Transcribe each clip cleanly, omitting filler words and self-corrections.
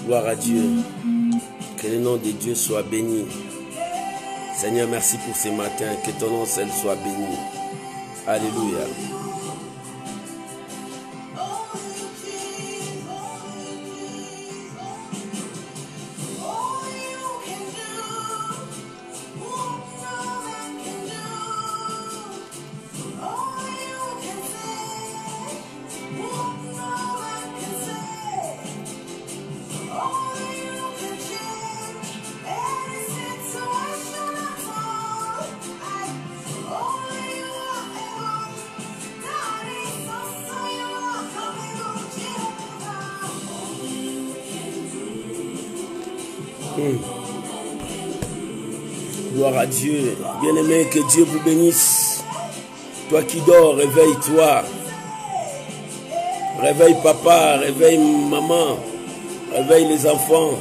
Gloire à Dieu. Que le nom de Dieu soit béni. Seigneur, merci pour ce matin. Que ton nom seul soit béni. Alléluia. Gloire à Dieu. Bien-aimé, que Dieu vous bénisse. Toi qui dors, réveille-toi. Réveille papa, réveille maman, réveille les enfants.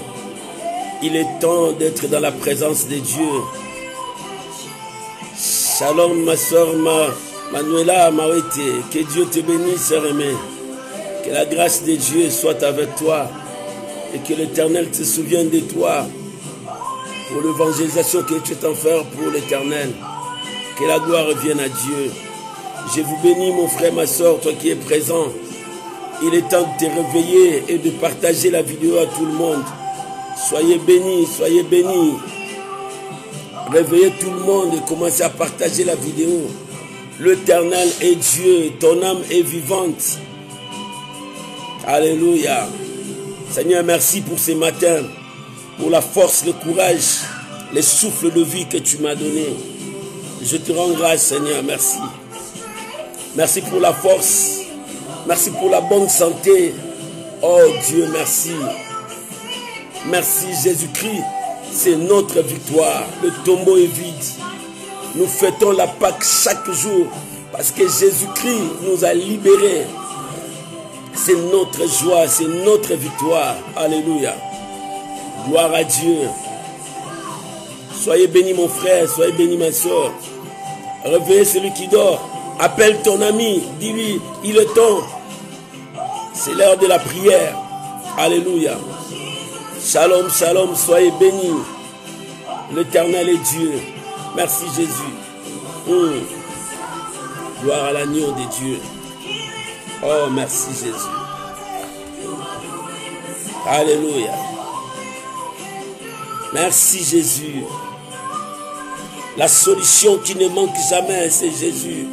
Il est temps d'être dans la présence de Dieu. Shalom ma soeur Manuela Mawete. Que Dieu te bénisse, sœur aimée. Que la grâce de Dieu soit avec toi. Et que l'Éternel te souvienne de toi. Pour l'évangélisation que tu es en faire pour l'Éternel. Que la gloire revienne à Dieu. Je vous bénis mon frère, ma soeur, toi qui es présent. Il est temps de te réveiller et de partager la vidéo à tout le monde. Soyez bénis, soyez bénis. Réveillez tout le monde et commencez à partager la vidéo. L'Éternel est Dieu, ton âme est vivante. Alléluia. Seigneur, merci pour ce matin. Pour la force, le courage, les souffles de vie que tu m'as donné. Je te rends grâce, Seigneur, merci. Merci pour la force. Merci pour la bonne santé. Oh Dieu, merci. Merci Jésus-Christ. C'est notre victoire. Le tombeau est vide. Nous fêtons la Pâque chaque jour parce que Jésus-Christ nous a libérés. C'est notre joie, c'est notre victoire. Alléluia. Gloire à Dieu. Soyez bénis mon frère, soyez bénis ma soeur. Réveillez celui qui dort. Appelle ton ami, dis-lui, il est temps. C'est l'heure de la prière. Alléluia. Shalom, shalom, soyez bénis. L'Éternel est Dieu. Merci Jésus. Gloire à l'agneau de Dieu. Oh, merci Jésus. Alléluia. Merci Jésus. La solution qui ne manque jamais, c'est Jésus.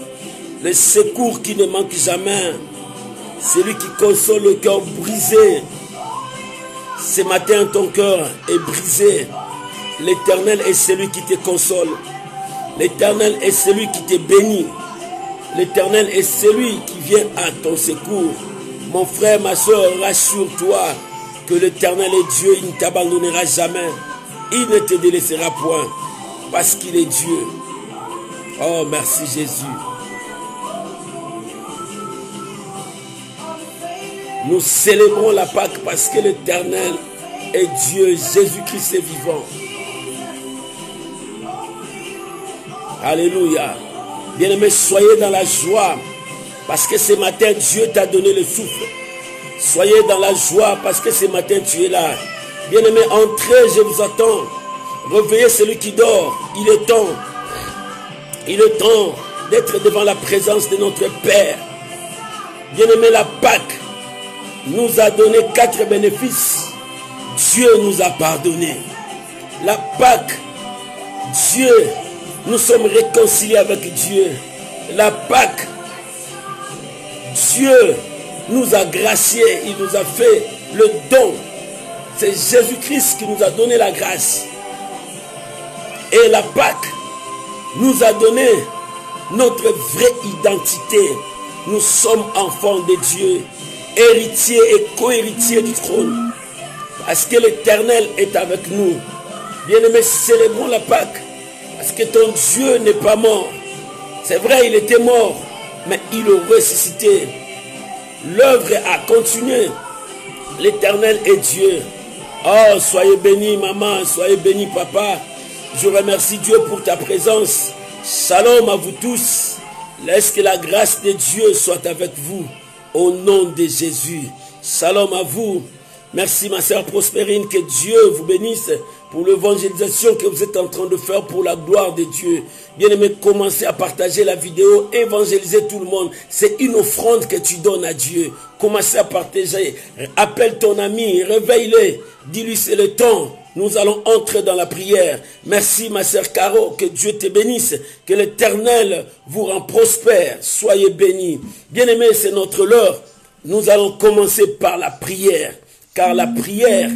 Le secours qui ne manque jamais. C'est lui qui console le cœur brisé. Ce matin, ton cœur est brisé. L'Éternel est celui qui te console. L'Éternel est celui qui te bénit. L'Éternel est celui qui vient à ton secours. Mon frère, ma soeur, rassure-toi que l'Éternel est Dieu. Il ne t'abandonnera jamais. Il ne te délaissera point. Parce qu'il est Dieu. Oh, merci Jésus. Nous célébrons la Pâque parce que l'Éternel est Dieu. Jésus-Christ est vivant. Alléluia. Bien-aimés, soyez dans la joie parce que ce matin, Dieu t'a donné le souffle. Soyez dans la joie parce que ce matin, tu es là. Bien-aimés, entrez, je vous attends. Réveillez celui qui dort. Il est temps. Il est temps d'être devant la présence de notre Père. Bien-aimés, la Pâque nous a donné 4 bénéfices. Dieu nous a pardonné. La Pâque, Dieu, nous sommes réconciliés avec Dieu. La Pâque, Dieu nous a graciés. Il nous a fait le don. C'est Jésus-Christ qui nous a donné la grâce. Et la Pâque nous a donné notre vraie identité. Nous sommes enfants de Dieu, héritiers et co-héritiers du trône. Parce que l'Éternel est avec nous. Bien-aimés, célébrons la Pâque. Parce que ton Dieu n'est pas mort. C'est vrai, il était mort, mais il a ressuscité. L'œuvre a continué. L'Éternel est Dieu. Oh, soyez bénis, maman, soyez bénis, papa. Je remercie Dieu pour ta présence. Shalom à vous tous. Laisse que la grâce de Dieu soit avec vous. Au nom de Jésus. Shalom à vous. Merci ma sœur Prospérine, que Dieu vous bénisse pour l'évangélisation que vous êtes en train de faire pour la gloire de Dieu. Bien-aimé, commencez à partager la vidéo, évangéliser tout le monde. C'est une offrande que tu donnes à Dieu. Commencez à partager. Appelle ton ami, réveille-le. Dis-lui c'est le temps. Nous allons entrer dans la prière. Merci ma sœur Caro, que Dieu te bénisse, que l'Éternel vous rend prospère. Soyez bénis. Bien-aimé, c'est notre heure. Nous allons commencer par la prière. Car la prière,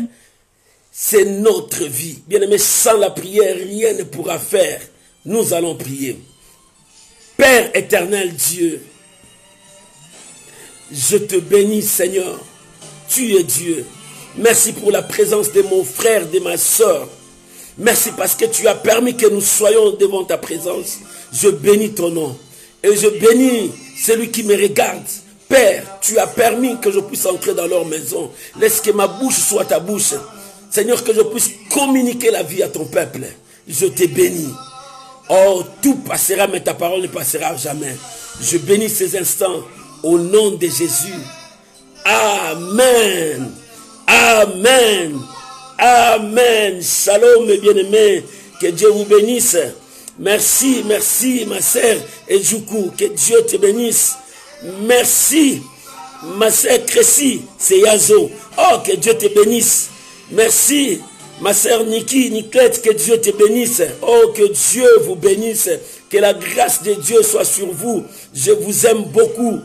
c'est notre vie. Bien-aimé, sans la prière, rien ne pourra faire. Nous allons prier. Père éternel Dieu, je te bénis Seigneur. Tu es Dieu. Merci pour la présence de mon frère, de ma soeur. Merci parce que tu as permis que nous soyons devant ta présence. Je bénis ton nom. Et je bénis celui qui me regarde. Père, tu as permis que je puisse entrer dans leur maison. Laisse que ma bouche soit ta bouche. Seigneur, que je puisse communiquer la vie à ton peuple. Je te bénis. Oh, tout passera, mais ta parole ne passera jamais. Je bénis ces instants au nom de Jésus. Amen. Amen. Amen. Shalom, mes bien-aimés. Que Dieu vous bénisse. Merci, merci, ma sœur Ejoukou. Que Dieu te bénisse. Merci, ma sœur Crécy, c'est Yazo. Oh, que Dieu te bénisse. Merci, ma sœur Nicolette, que Dieu te bénisse. Oh, que Dieu vous bénisse. Que la grâce de Dieu soit sur vous. Je vous aime beaucoup.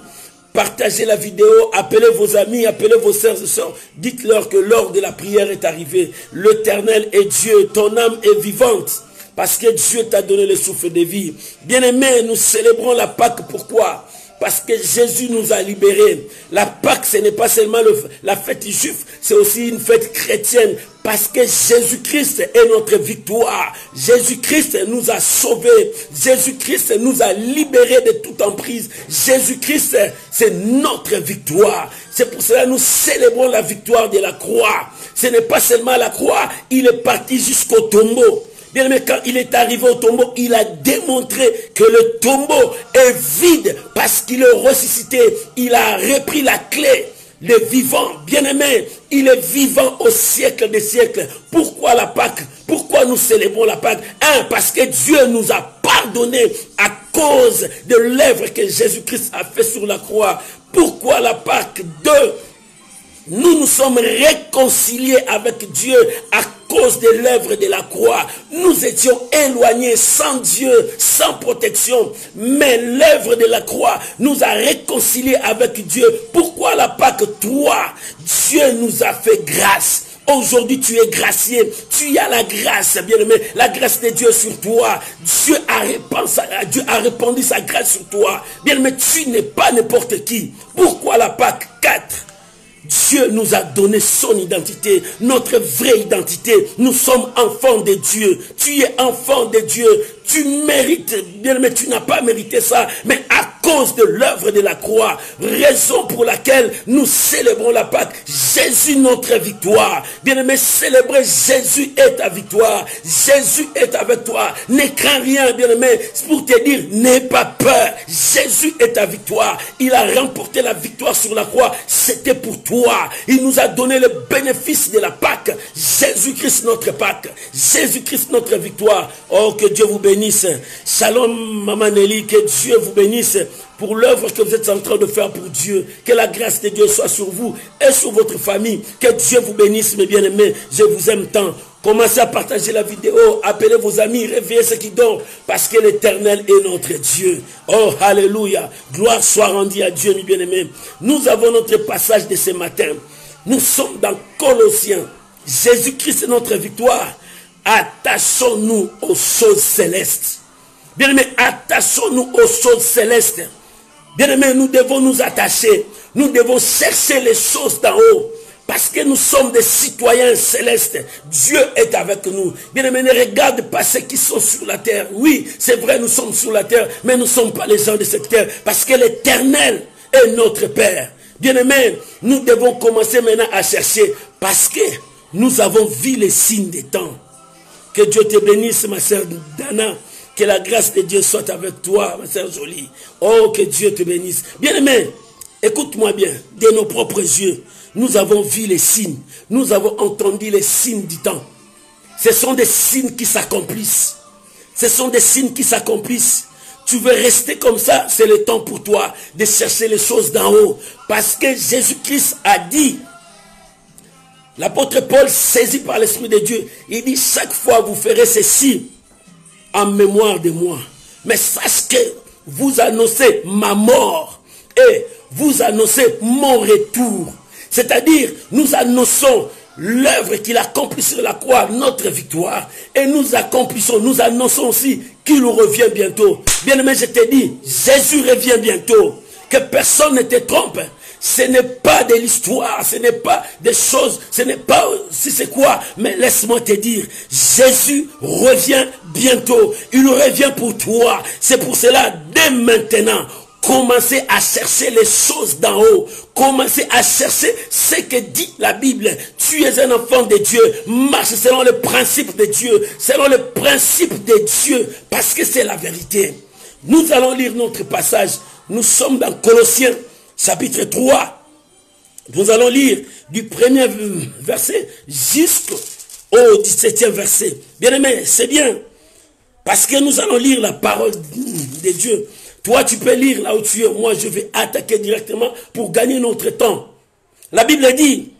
Partagez la vidéo, appelez vos amis, appelez vos sœurs et sœurs. Dites-leur que l'heure de la prière est arrivée. L'Éternel est Dieu, ton âme est vivante. Parce que Dieu t'a donné le souffle de vie. Bien-aimés, nous célébrons la Pâque. Pourquoi? Parce que Jésus nous a libérés. La Pâque, ce n'est pas seulement la fête juive, c'est aussi une fête chrétienne. Parce que Jésus-Christ est notre victoire. Jésus-Christ nous a sauvés. Jésus-Christ nous a libérés de toute emprise. Jésus-Christ, c'est notre victoire. C'est pour cela que nous célébrons la victoire de la croix. Ce n'est pas seulement la croix, il est parti jusqu'au tombeau. Bien aimé, quand il est arrivé au tombeau, il a démontré que le tombeau est vide parce qu'il est ressuscité. Il a repris la clé, le vivant. Bien aimé, il est vivant au siècle des siècles. Pourquoi la Pâque? Pourquoi nous célébrons la Pâque? Un, parce que Dieu nous a pardonné à cause de l'œuvre que Jésus-Christ a fait sur la croix. Pourquoi la Pâque? Deux, nous nous sommes réconciliés avec Dieu à cause de l'œuvre de la croix. Nous étions éloignés sans Dieu, sans protection. Mais l'œuvre de la croix nous a réconciliés avec Dieu. Pourquoi la Pâque? Toi, Dieu nous a fait grâce. Aujourd'hui, tu es gracié. Tu as la grâce, bien-aimé. La grâce de Dieu sur toi. Dieu a répandu sa grâce sur toi. Bien-aimé, tu n'es pas n'importe qui. Pourquoi la Pâque? 4. Dieu nous a donné son identité, notre vraie identité. Nous sommes enfants de Dieu. Tu es enfant de Dieu. Tu mérites, bien mais tu n'as pas mérité ça. Mais à cause de l'œuvre de la croix, raison pour laquelle nous célébrons la Pâque. Jésus, notre victoire. Bien-aimé, célébrer Jésus est ta victoire. Jésus est avec toi. Ne crains rien, bien-aimé. C'est pour te dire, n'aie pas peur. Jésus est ta victoire. Il a remporté la victoire sur la croix. C'était pour toi. Il nous a donné le bénéfice de la Pâque. Jésus-Christ, notre Pâque. Jésus-Christ, notre victoire. Oh, que Dieu vous bénisse. Shalom, Maman Nelly. Que Dieu vous bénisse pour l'œuvre que vous êtes en train de faire pour Dieu. Que la grâce de Dieu soit sur vous et sur votre famille. Que Dieu vous bénisse, mes bien-aimés. Je vous aime tant. Commencez à partager la vidéo. Appelez vos amis. Réveillez ceux qui dorment. Parce que l'Éternel est notre Dieu. Oh, alléluia. Gloire soit rendue à Dieu, mes bien-aimés. Nous avons notre passage de ce matin. Nous sommes dans Colossiens. Jésus-Christ est notre victoire. Attachons-nous aux choses célestes. Bien-aimés, attachons-nous aux choses célestes. Bien-aimés, nous devons nous attacher. Nous devons chercher les choses d'en haut. Parce que nous sommes des citoyens célestes. Dieu est avec nous. Bien-aimés, ne regarde pas ceux qui sont sur la terre. Oui, c'est vrai, nous sommes sur la terre. Mais nous ne sommes pas les gens de cette terre. Parce que l'Éternel est notre Père. Bien-aimés, nous devons commencer maintenant à chercher. Parce que nous avons vu les signes des temps. Que Dieu te bénisse, ma sœur Dana. Que la grâce de Dieu soit avec toi, ma sœur Jolie. Oh, que Dieu te bénisse. Bien-aimé, Écoute-moi bien, de nos propres yeux, nous avons vu les signes, nous avons entendu les signes du temps. Ce sont des signes qui s'accomplissent. Ce sont des signes qui s'accomplissent. Tu veux rester comme ça, c'est le temps pour toi de chercher les choses d'en haut. Parce que Jésus-Christ a dit, l'apôtre Paul, saisi par l'Esprit de Dieu, il dit, chaque fois vous ferez ceci en mémoire de moi. Mais sache que vous annoncez ma mort et vous annoncez mon retour. C'est-à-dire, nous annonçons l'œuvre qu'il accomplit sur la croix, notre victoire, et nous accomplissons, nous annonçons aussi qu'il revient bientôt. Bien-aimé, je te dis, Jésus revient bientôt. Que personne ne te trompe. Ce n'est pas de l'histoire, ce n'est pas des choses, ce n'est pas si c'est quoi, mais laisse-moi te dire, Jésus revient bientôt. Il revient pour toi. C'est pour cela, dès maintenant, commencez à chercher les choses d'en haut. Commencez à chercher ce que dit la Bible. Tu es un enfant de Dieu. Marche selon le principe de Dieu. Selon le principe de Dieu. Parce que c'est la vérité. Nous allons lire notre passage. Nous sommes dans Colossiens, chapitre 3. Nous allons lire du premier verset jusqu'au 17e verset. Bien aimé, c'est bien. Parce que nous allons lire la parole de Dieu. Toi, tu peux lire là où tu es. Moi, je vais attaquer directement pour gagner notre temps. La Bible dit,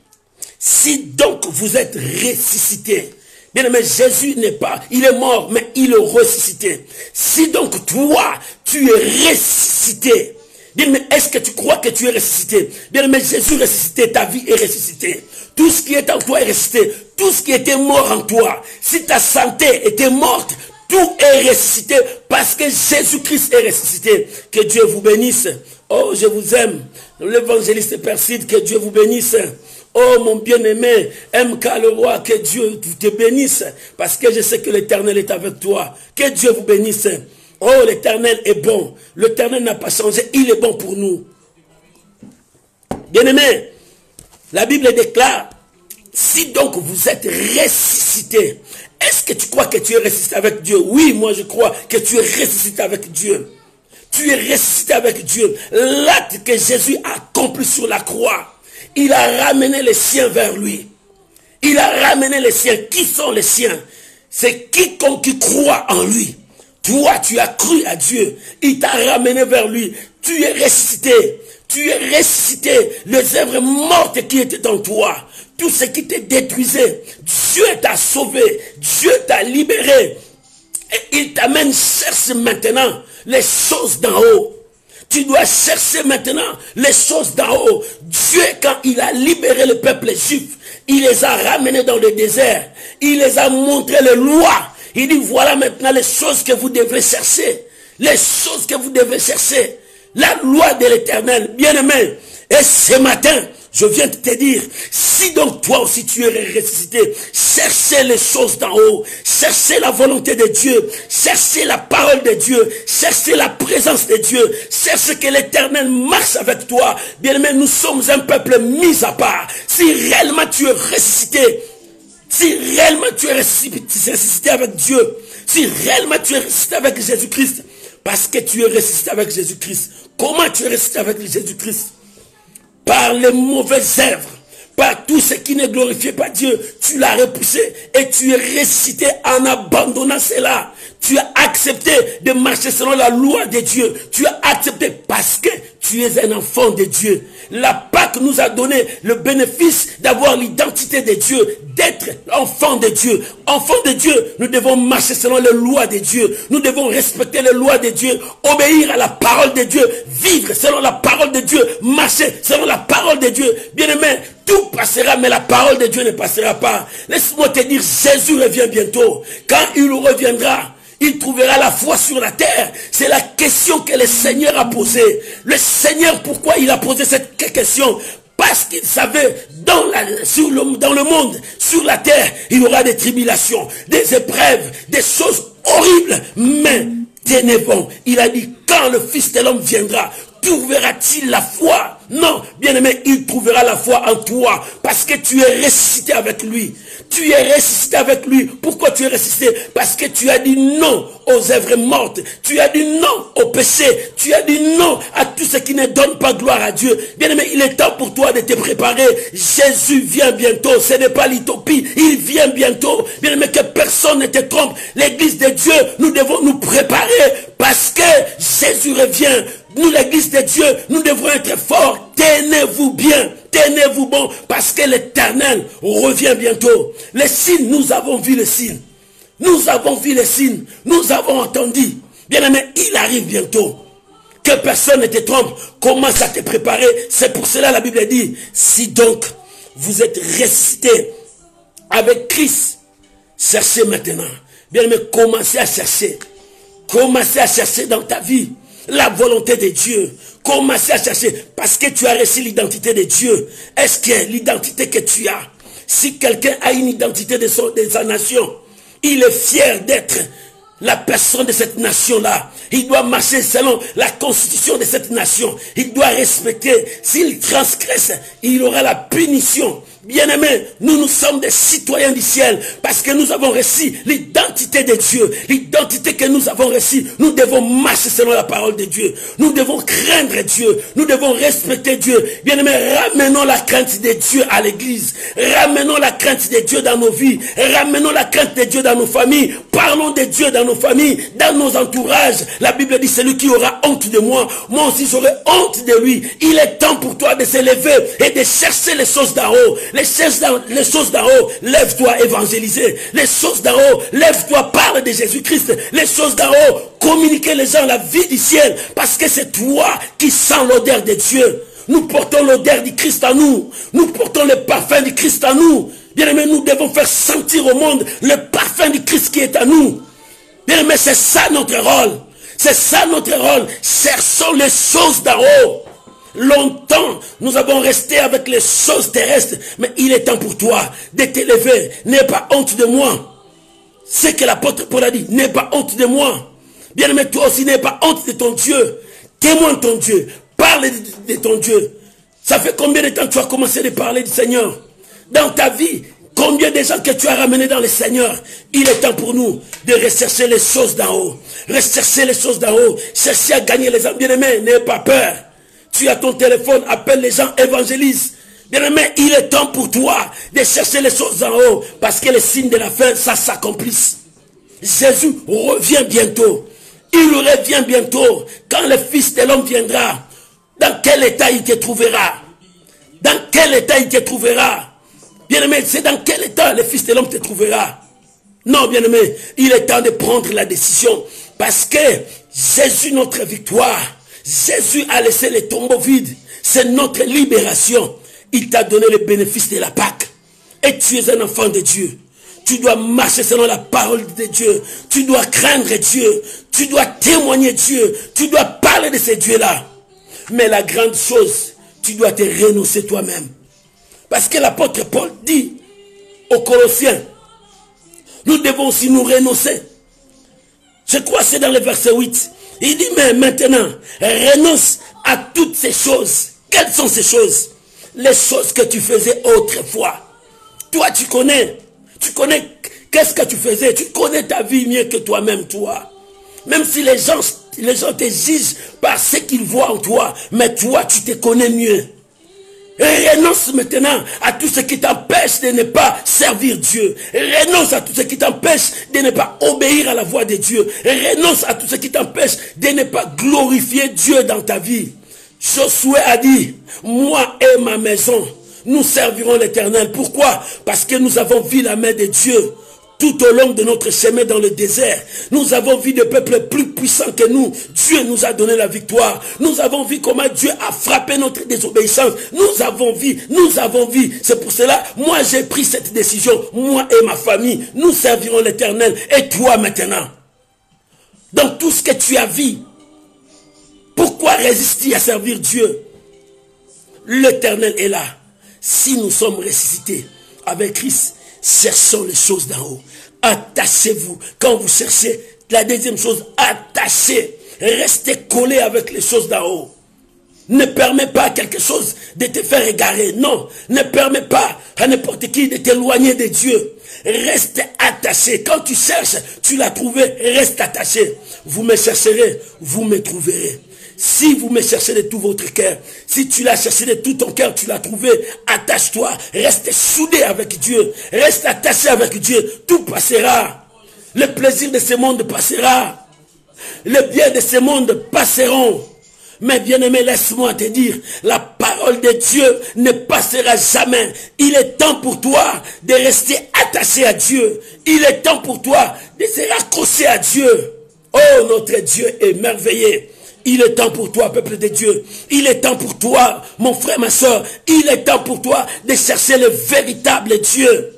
si donc vous êtes ressuscité, bien aimé, Jésus n'est pas, il est mort, mais il est ressuscité. Si donc toi, tu es ressuscité, bien aimé, est-ce que tu crois que tu es ressuscité? Bien aimé, Jésus est ressuscité, ta vie est ressuscitée. Tout ce qui est en toi est ressuscité. Tout ce qui était mort en toi, si ta santé était morte, tout est ressuscité parce que Jésus-Christ est ressuscité. Que Dieu vous bénisse. Oh, je vous aime. L'évangéliste Perside, que Dieu vous bénisse. Oh, mon bien-aimé, MK le roi, que Dieu te bénisse. Parce que je sais que l'Éternel est avec toi. Que Dieu vous bénisse. Oh, l'Éternel est bon. L'Éternel n'a pas changé. Il est bon pour nous. Bien-aimé, la Bible déclare, si donc vous êtes ressuscité, est-ce que tu crois que tu es ressuscité avec Dieu? Oui, moi je crois que tu es ressuscité avec Dieu. Tu es ressuscité avec Dieu. L'acte que Jésus a accompli sur la croix, il a ramené les siens vers lui. Il a ramené les siens. Qui sont les siens? C'est quiconque qui croit en lui. Toi, tu as cru à Dieu. Il t'a ramené vers lui. Tu es ressuscité. Tu es ressuscité. Les œuvres mortes qui étaient en toi, tout ce qui te détruisait, Dieu t'a sauvé, Dieu t'a libéré. Et il t'amène chercher maintenant les choses d'en haut. Tu dois chercher maintenant les choses d'en haut. Dieu, quand il a libéré le peuple juif, il les a ramenés dans le désert. Il les a montré les lois. Il dit, voilà maintenant les choses que vous devrez chercher. Les choses que vous devez chercher. La loi de l'Éternel, bien-aimé. Et ce matin, je viens de te dire, si donc toi aussi tu es ressuscité, cherchez les choses d'en haut, cherchez la volonté de Dieu, cherchez la parole de Dieu, cherchez la présence de Dieu, cherchez que l'Éternel marche avec toi. Bien aimé, nous sommes un peuple mis à part. Si réellement tu es ressuscité, si réellement tu es ressuscité avec Dieu, si réellement tu es ressuscité avec Jésus-Christ, parce que tu es ressuscité avec Jésus-Christ. Comment tu es ressuscité avec Jésus-Christ? Par les mauvaises œuvres, par tout ce qui ne glorifiait pas Dieu, tu l'as repoussé et tu es ressuscité en abandonnant cela. Tu as accepté de marcher selon la loi de Dieu. Tu as accepté parce que tu es un enfant de Dieu. La Pâque nous a donné le bénéfice d'avoir l'identité de Dieu, d'être enfant de Dieu. Enfant de Dieu, nous devons marcher selon les lois de Dieu. Nous devons respecter les lois de Dieu, obéir à la parole de Dieu, vivre selon la parole de Dieu, marcher selon la parole de Dieu. Bien-aimé, tout passera, mais la parole de Dieu ne passera pas. Laisse-moi te dire, Jésus revient bientôt. Quand il reviendra, il trouvera la foi sur la terre. C'est la question que le Seigneur a posée. Le Seigneur, pourquoi il a posé cette question? Parce qu'il savait, dans le monde, sur la terre, il y aura des tribulations, des épreuves, des choses horribles. Mais, tenez bon, il a dit, quand le Fils de l'homme viendra, trouvera-t-il la foi? Non, bien-aimé, il trouvera la foi en toi, parce que tu es ressuscité avec lui. Tu es ressuscité avec lui. Pourquoi tu es ressuscité? Parce que tu as dit non aux œuvres mortes. Tu as dit non au péché. Tu as dit non à tout ce qui ne donne pas gloire à Dieu. Bien-aimé, il est temps pour toi de te préparer. Jésus vient bientôt. Ce n'est pas l'utopie. Il vient bientôt. Bien-aimé, que personne ne te trompe. L'église de Dieu, nous devons nous préparer parce que Jésus revient. Nous, l'église de Dieu, nous devons être forts. Tenez-vous bien, tenez-vous bon, parce que l'Éternel revient bientôt. Les signes, nous avons vu les signes. Nous avons vu les signes. Nous avons entendu. Bien aimé, il arrive bientôt. Que personne ne te trompe. Commence à te préparer. C'est pour cela la Bible dit, si donc vous êtes ressuscités avec Christ, cherchez maintenant. Bien aimé, commencez à chercher. Commencez à chercher dans ta vie la volonté de Dieu. Commencez à chercher parce que tu as reçu l'identité de Dieu. Est-ce que l'identité que tu as, si quelqu'un a une identité de sa nation, il est fier d'être la personne de cette nation-là. Il doit marcher selon la constitution de cette nation. Il doit respecter. S'il transgresse, il aura la punition. Bien-aimés, nous sommes des citoyens du ciel parce que nous avons reçu l'identité de Dieu. L'identité que nous avons reçue, nous devons marcher selon la parole de Dieu. Nous devons craindre Dieu. Nous devons respecter Dieu. Bien-aimés, ramenons la crainte de Dieu à l'église. Ramenons la crainte de Dieu dans nos vies. Ramenons la crainte de Dieu dans nos familles. Parlons de Dieu dans nos familles, dans nos entourages. La Bible dit, celui qui aura honte de moi, moi aussi j'aurai honte de lui. Il est temps pour toi de se lever et de chercher les choses d'en haut. Les choses d'en haut, lève-toi évangéliser. Les choses d'en haut, lève-toi, parle de Jésus-Christ. Les choses d'en haut, communiquer les gens la vie du ciel. Parce que c'est toi qui sens l'odeur de Dieu. Nous portons l'odeur du Christ en nous. Nous portons le parfum du Christ en nous. Bien aimé, nous devons faire sentir au monde le parfum du Christ qui est en nous. Bien aimé, c'est ça notre rôle. C'est ça notre rôle. Cherchons les choses d'en haut. Longtemps, nous avons resté avec les choses terrestres. Mais il est temps pour toi de t'élever. N'aie pas honte de moi. C'est que l'apôtre Paul a dit. N'aie pas honte de moi. Bien aimé, toi aussi, n'aie pas honte de ton Dieu. Témoigne ton Dieu. Parle de ton Dieu. Ça fait combien de temps que tu as commencé de parler du Seigneur? Dans ta vie, combien de gens que tu as ramenés dans le Seigneur? Il est temps pour nous de rechercher les choses d'en haut. Rechercher les choses d'en haut. Chercher à gagner les hommes. Bien-aimé, n'aie pas peur. Tu as ton téléphone, appelle les gens, évangélise. Bien-aimé, il est temps pour toi de chercher les choses d'en haut. Parce que les signes de la fin, ça s'accomplisse. Jésus revient bientôt. Il revient bientôt. Quand le Fils de l'homme viendra, dans quel état il te trouvera? Dans quel état il te trouvera? Bien-aimé, c'est dans quel état le Fils de l'homme te trouvera? Non, bien-aimé, il est temps de prendre la décision. Parce que Jésus, notre victoire, Jésus a laissé les tombeaux vides. C'est notre libération. Il t'a donné le bénéfice de la Pâque. Et tu es un enfant de Dieu. Tu dois marcher selon la parole de Dieu. Tu dois craindre Dieu. Tu dois témoigner Dieu. Tu dois parler de ce Dieu-là. Mais la grande chose, tu dois te renoncer toi-même. Parce que l'apôtre Paul dit aux Colossiens, nous devons aussi nous renoncer. Je crois que c'est dans le verset 8. Il dit, mais maintenant, renonce à toutes ces choses. Quelles sont ces choses? Les choses que tu faisais autrefois. Toi, tu connais qu'est-ce que tu faisais. Tu connais ta vie mieux que toi-même, toi. Même si les gens te jugent par ce qu'ils voient en toi, mais toi, tu te connais mieux. Renonce maintenant à tout ce qui t'empêche de ne pas servir Dieu. Renonce à tout ce qui t'empêche de ne pas obéir à la voix de Dieu. Renonce à tout ce qui t'empêche de ne pas glorifier Dieu dans ta vie. Josué a dit, moi et ma maison, nous servirons l'Éternel. Pourquoi? Parce que nous avons vu la main de Dieu tout au long de notre chemin dans le désert. Nous avons vu des peuples plus puissants que nous. Dieu nous a donné la victoire. Nous avons vu comment Dieu a frappé notre désobéissance. Nous avons vu. C'est pour cela, moi j'ai pris cette décision. Moi et ma famille, nous servirons l'Éternel. Et toi maintenant, dans tout ce que tu as vu, pourquoi résister à servir Dieu? L'Éternel est là. Si nous sommes ressuscités avec Christ, cherchons les choses d'en haut. Attachez-vous. Quand vous cherchez, la deuxième chose, attachez. Restez collés avec les choses d'en haut. Ne permets pas à quelque chose de te faire égarer. Non. Ne permets pas à n'importe qui de t'éloigner de Dieu. Reste attaché. Quand tu cherches, tu l'as trouvé, reste attaché. Vous me chercherez, vous me trouverez. Si vous me cherchez de tout votre cœur, si tu l'as cherché de tout ton cœur, tu l'as trouvé, attache-toi, reste soudé avec Dieu, reste attaché avec Dieu, tout passera. Le plaisir de ce monde passera. Les biens de ce monde passeront. Mais bien-aimé, laisse-moi te dire, la parole de Dieu ne passera jamais. Il est temps pour toi de rester attaché à Dieu. Il est temps pour toi de se raccrocher à Dieu. Oh, notre Dieu est merveilleux. Il est temps pour toi, peuple de Dieu. Il est temps pour toi, mon frère, ma soeur. Il est temps pour toi de chercher le véritable Dieu.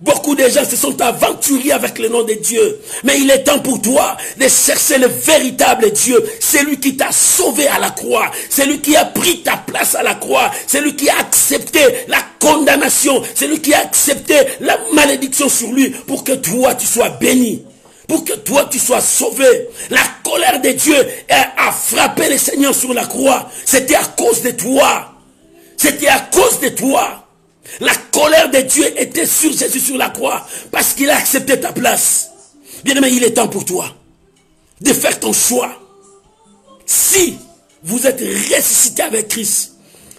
Beaucoup de gens se sont aventuriers avec le nom de Dieu. Mais il est temps pour toi de chercher le véritable Dieu. C'est lui qui t'a sauvé à la croix. C'est lui qui a pris ta place à la croix. C'est lui qui a accepté la condamnation. C'est lui qui a accepté la malédiction sur lui pour que toi tu sois béni. Pour que toi tu sois sauvé. La colère de Dieu a frappé le Seigneur sur la croix. C'était à cause de toi. C'était à cause de toi. La colère de Dieu était sur Jésus sur la croix. Parce qu'il a accepté ta place. Bien-aimé, il est temps pour toi de faire ton choix. Si vous êtes ressuscité avec Christ,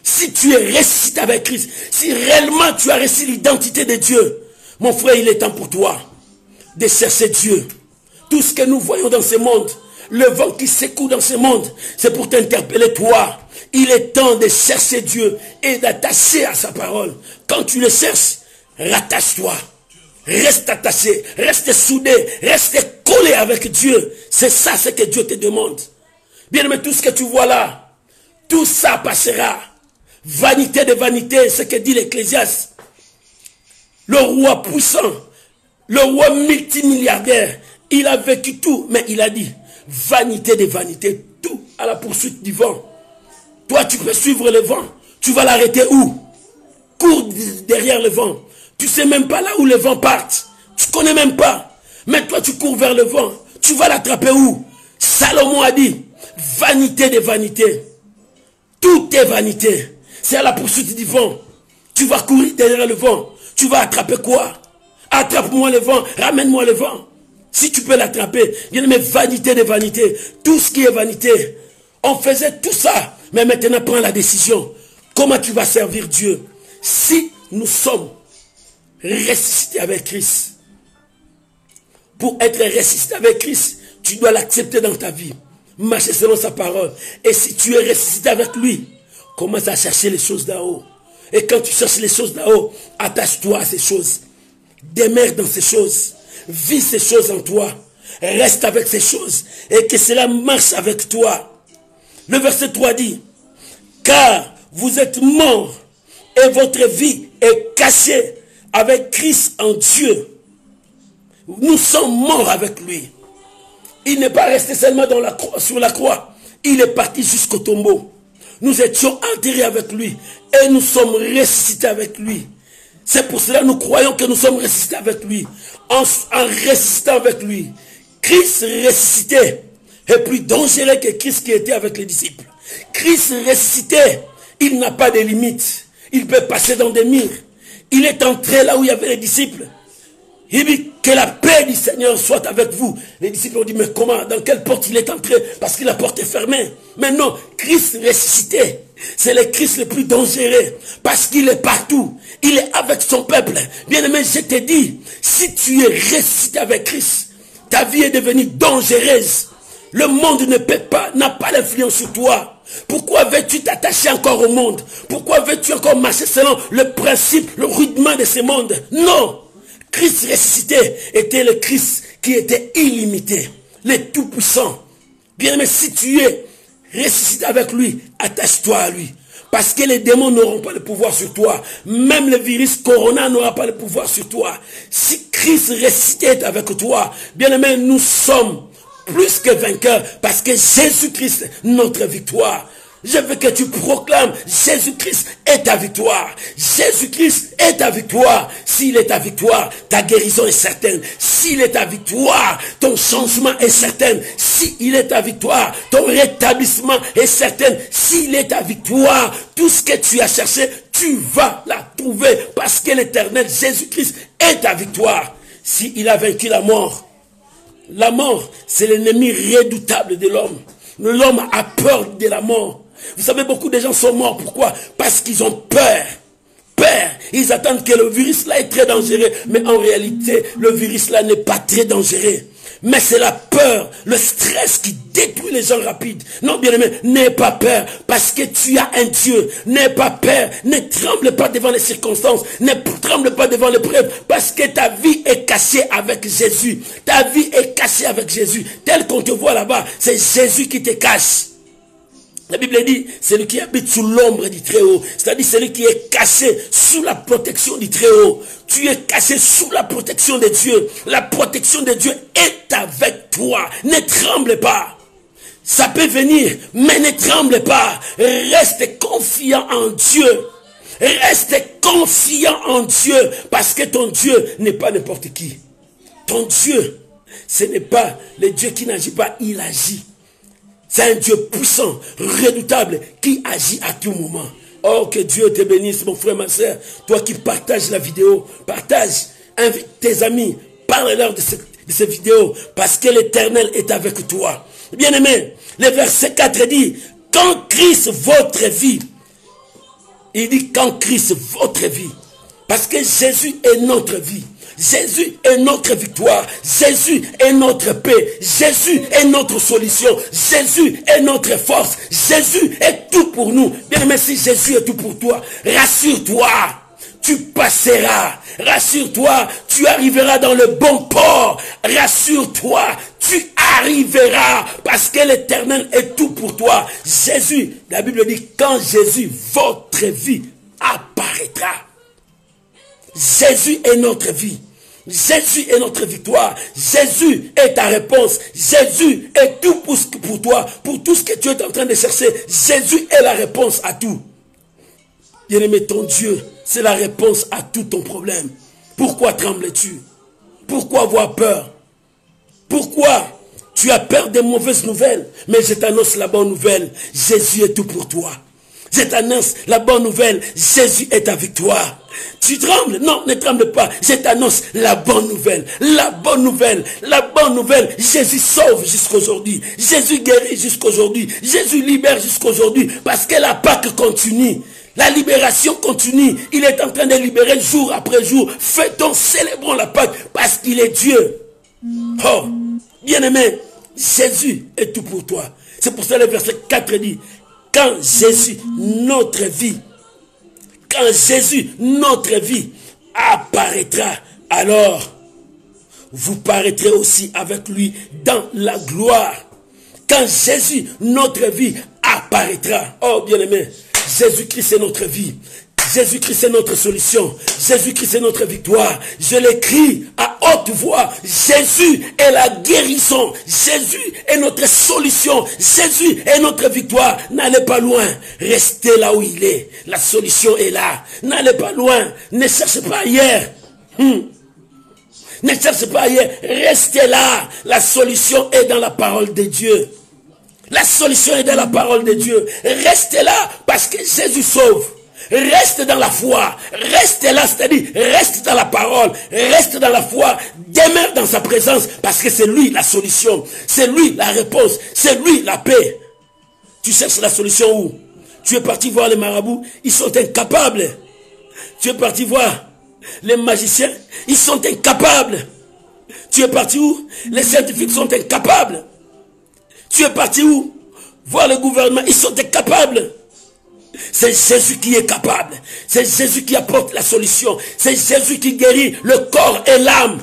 si tu es ressuscité avec Christ, si réellement tu as reçu l'identité de Dieu, mon frère, il est temps pour toi de chercher Dieu. Tout ce que nous voyons dans ce monde, le vent qui secoue dans ce monde, c'est pour t'interpeller toi. Il est temps de chercher Dieu et d'attacher à sa parole. Quand tu le cherches, rattache-toi. Reste attaché, reste soudé, reste collé avec Dieu. C'est ça ce que Dieu te demande. Bien-aimé, tout ce que tu vois là, tout ça passera. Vanité de vanité, ce que dit l'Ecclésiaste. Le roi puissant, le roi multimilliardaire, il a vécu tout, mais il a dit, vanité de vanité, tout à la poursuite du vent. Toi, tu peux suivre le vent. Tu vas l'arrêter où? Cours derrière le vent. Tu ne sais même pas là où le vent part. Tu ne connais même pas. Mais toi, tu cours vers le vent. Tu vas l'attraper où? Salomon a dit, vanité de vanité. Tout est vanité. C'est à la poursuite du vent. Tu vas courir derrière le vent. Tu vas attraper quoi? Attrape-moi le vent. Ramène-moi le vent. Si tu peux l'attraper. Il y a vanité de vanité. Tout ce qui est vanité. On faisait tout ça. Mais maintenant, prends la décision. Comment tu vas servir Dieu? Si nous sommes ressuscités avec Christ, pour être ressuscité avec Christ, tu dois l'accepter dans ta vie. Marcher selon sa parole. Et si tu es ressuscité avec lui, commence à chercher les choses d'en haut. Et quand tu cherches les choses d'en haut, attache-toi à ces choses. Demeure dans ces choses. Vis ces choses en toi. Reste avec ces choses. Et que cela marche avec toi. Le verset 3 dit, car vous êtes morts et votre vie est cachée avec Christ en Dieu. Nous sommes morts avec lui. Il n'est pas resté seulement sur la croix. Il est parti jusqu'au tombeau. Nous étions enterrés avec lui et nous sommes ressuscités avec lui. C'est pour cela que nous croyons que nous sommes ressuscités avec lui. En ressuscitant avec lui, Christ ressuscité est plus dangereux que Christ qui était avec les disciples. Christ ressuscité, il n'a pas de limites. Il peut passer dans des murs. Il est entré là où il y avait les disciples. Il dit que la paix du Seigneur soit avec vous. Les disciples ont dit, mais comment? Dans quelle porte il est entré? Parce que la porte est fermée. Mais non, Christ ressuscité, c'est le Christ le plus dangereux. Parce qu'il est partout. Il est avec son peuple. Bien-aimé, je te dis, si tu es ressuscité avec Christ, ta vie est devenue dangereuse. Le monde n'a pas l'influence sur toi. Pourquoi veux-tu t'attacher encore au monde? Pourquoi veux-tu encore marcher selon le principe, le rudiment de ce monde? Non! Christ ressuscité était le Christ qui était illimité, le tout-puissant. Bien-aimé, si tu es ressuscité avec lui, attache-toi à lui. Parce que les démons n'auront pas le pouvoir sur toi. Même le virus corona n'aura pas le pouvoir sur toi. Si Christ ressuscité est avec toi, bien-aimé, nous sommes plus que vainqueurs, parce que Jésus-Christ, notre victoire. Je veux que tu proclames, Jésus-Christ est ta victoire. Jésus-Christ est ta victoire. S'il est ta victoire, ta guérison est certaine. S'il est ta victoire, ton changement est certain. S'il est ta victoire, ton rétablissement est certain. S'il est ta victoire, tout ce que tu as cherché, tu vas la trouver parce que l'Éternel Jésus-Christ est ta victoire. S'il a vaincu la mort, c'est l'ennemi redoutable de l'homme. L'homme a peur de la mort. Vous savez, beaucoup de gens sont morts. Pourquoi? Parce qu'ils ont peur. Ils attendent que le virus là est très dangereux. Mais en réalité, le virus là n'est pas très dangereux. Mais c'est la peur, le stress qui détruit les gens rapides. Non, bien-aimé, n'aie pas peur parce que tu as un Dieu. N'aie pas peur, ne tremble pas devant les circonstances, ne tremble pas devant l'épreuve parce que ta vie est cachée avec Jésus. Ta vie est cachée avec Jésus. Tel qu'on te voit là-bas, c'est Jésus qui te cache. La Bible dit, celui qui habite sous l'ombre du Très-Haut, c'est-à-dire celui qui est caché sous la protection du Très-Haut. Tu es caché sous la protection de Dieu. La protection de Dieu est avec toi. Ne tremble pas. Ça peut venir, mais ne tremble pas. Reste confiant en Dieu. Reste confiant en Dieu, parce que ton Dieu n'est pas n'importe qui. Ton Dieu, ce n'est pas le Dieu qui n'agit pas, il agit. C'est un Dieu puissant, redoutable, qui agit à tout moment. Oh, que Dieu te bénisse, mon frère, ma soeur. Toi qui partages la vidéo, partage, invite tes amis, parle-leur de cette vidéo, parce que l'Éternel est avec toi. Bien-aimé, le verset 4 dit, quand Christ votre vie, il dit quand Christ votre vie, parce que Jésus est notre vie. Jésus est notre victoire. Jésus est notre paix. Jésus est notre solution. Jésus est notre force. Jésus est tout pour nous. Bien aimé, si Jésus est tout pour toi, rassure-toi. Tu passeras. Rassure-toi. Tu arriveras dans le bon port. Rassure-toi. Tu arriveras parce que l'Éternel est tout pour toi. Jésus, la Bible dit, quand Jésus, votre vie, apparaîtra. Jésus est notre vie. Jésus est notre victoire. Jésus est ta réponse. Jésus est tout pour toi. Pour tout ce que tu es en train de chercher. Jésus est la réponse à tout. Bien-aimé, ton Dieu, c'est la réponse à tout ton problème. Pourquoi trembles-tu? Pourquoi avoir peur? Pourquoi tu as peur des mauvaises nouvelles? Mais je t'annonce la bonne nouvelle. Jésus est tout pour toi. Je t'annonce la bonne nouvelle. Jésus est ta victoire. Tu trembles? Non, ne tremble pas. Je t'annonce la bonne nouvelle. La bonne nouvelle. La bonne nouvelle. Jésus sauve jusqu'aujourd'hui. Jésus guérit jusqu'aujourd'hui. Jésus libère jusqu'aujourd'hui. Parce que la Pâque continue. La libération continue. Il est en train de libérer jour après jour. Fêtons, célébrons la Pâque. Parce qu'il est Dieu. Oh, bien-aimé, Jésus est tout pour toi. C'est pour ça que le verset 4 dit, quand Jésus, notre vie, quand Jésus, notre vie, apparaîtra, alors vous paraîtrez aussi avec lui dans la gloire. Quand Jésus, notre vie, apparaîtra. Oh, bien-aimé, Jésus-Christ est notre vie. Jésus-Christ est notre solution. Jésus-Christ est notre victoire. Je l'écris à haute voix. Jésus est la guérison. Jésus est notre solution. Jésus est notre victoire. N'allez pas loin. Restez là où il est. La solution est là. N'allez pas loin. Ne cherchez pas ailleurs. Ne cherchez pas ailleurs. Restez là. La solution est dans la parole de Dieu. La solution est dans la parole de Dieu. Restez là parce que Jésus sauve. Reste dans la foi, reste là, c'est-à-dire reste dans la parole, reste dans la foi, demeure dans sa présence, parce que c'est lui la solution, c'est lui la réponse, c'est lui la paix. Tu cherches la solution où? Tu es parti voir les marabouts, ils sont incapables. Tu es parti voir les magiciens, ils sont incapables. Tu es parti où? Les scientifiques sont incapables. Tu es parti où? Voir le gouvernement, ils sont incapables. C'est Jésus qui est capable. C'est Jésus qui apporte la solution. C'est Jésus qui guérit le corps et l'âme.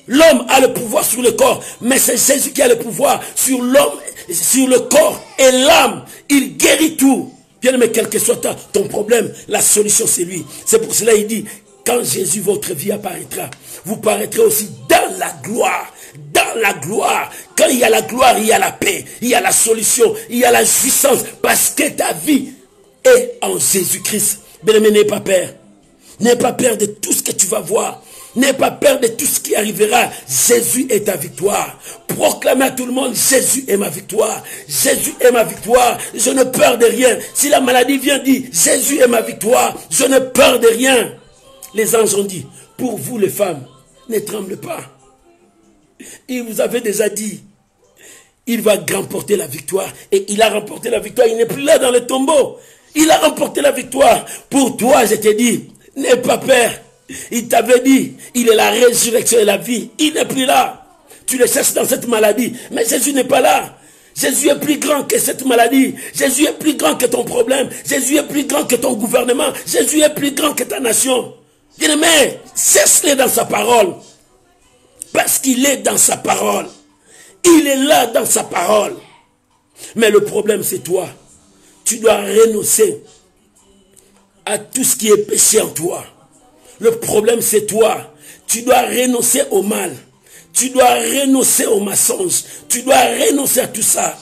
L'homme a le pouvoir sur le corps, mais c'est Jésus qui a le pouvoir sur l'homme, sur le corps et l'âme. Il guérit tout. Bien aimé, quel que soit ton problème, la solution c'est lui. C'est pour cela qu'il dit, quand Jésus, votre vie apparaîtra, vous paraîtrez aussi dans la gloire. Dans la gloire. Quand il y a la gloire, il y a la paix, il y a la solution, il y a la jouissance, parce que ta vie est en Jésus-Christ. Bien-aimé, n'aie pas peur. N'aie pas peur de tout ce que tu vas voir. N'aie pas peur de tout ce qui arrivera. Jésus est ta victoire. Proclamez à tout le monde, Jésus est ma victoire. Jésus est ma victoire. Je ne peur de rien. Si la maladie vient, dit, Jésus est ma victoire. Je ne peur de rien. Les anges ont dit, pour vous les femmes, ne tremblez pas. Il vous avait déjà dit, il va remporter la victoire. Et il a remporté la victoire. Il n'est plus là dans le tombeau. Il a remporté la victoire. Pour toi, je t'ai dit, n'aie pas peur. Il t'avait dit, il est la résurrection et la vie. Il n'est plus là. Tu le cherches dans cette maladie. Mais Jésus n'est pas là. Jésus est plus grand que cette maladie. Jésus est plus grand que ton problème. Jésus est plus grand que ton gouvernement. Jésus est plus grand que ta nation. Bien-aimé, cherche-le dans sa parole. Parce qu'il est dans sa parole. Il est là dans sa parole. Mais le problème, c'est toi. Tu dois renoncer à tout ce qui est péché en toi. Le problème, c'est toi. Tu dois renoncer au mal. Tu dois renoncer au mensonge. Tu dois renoncer à tout ça.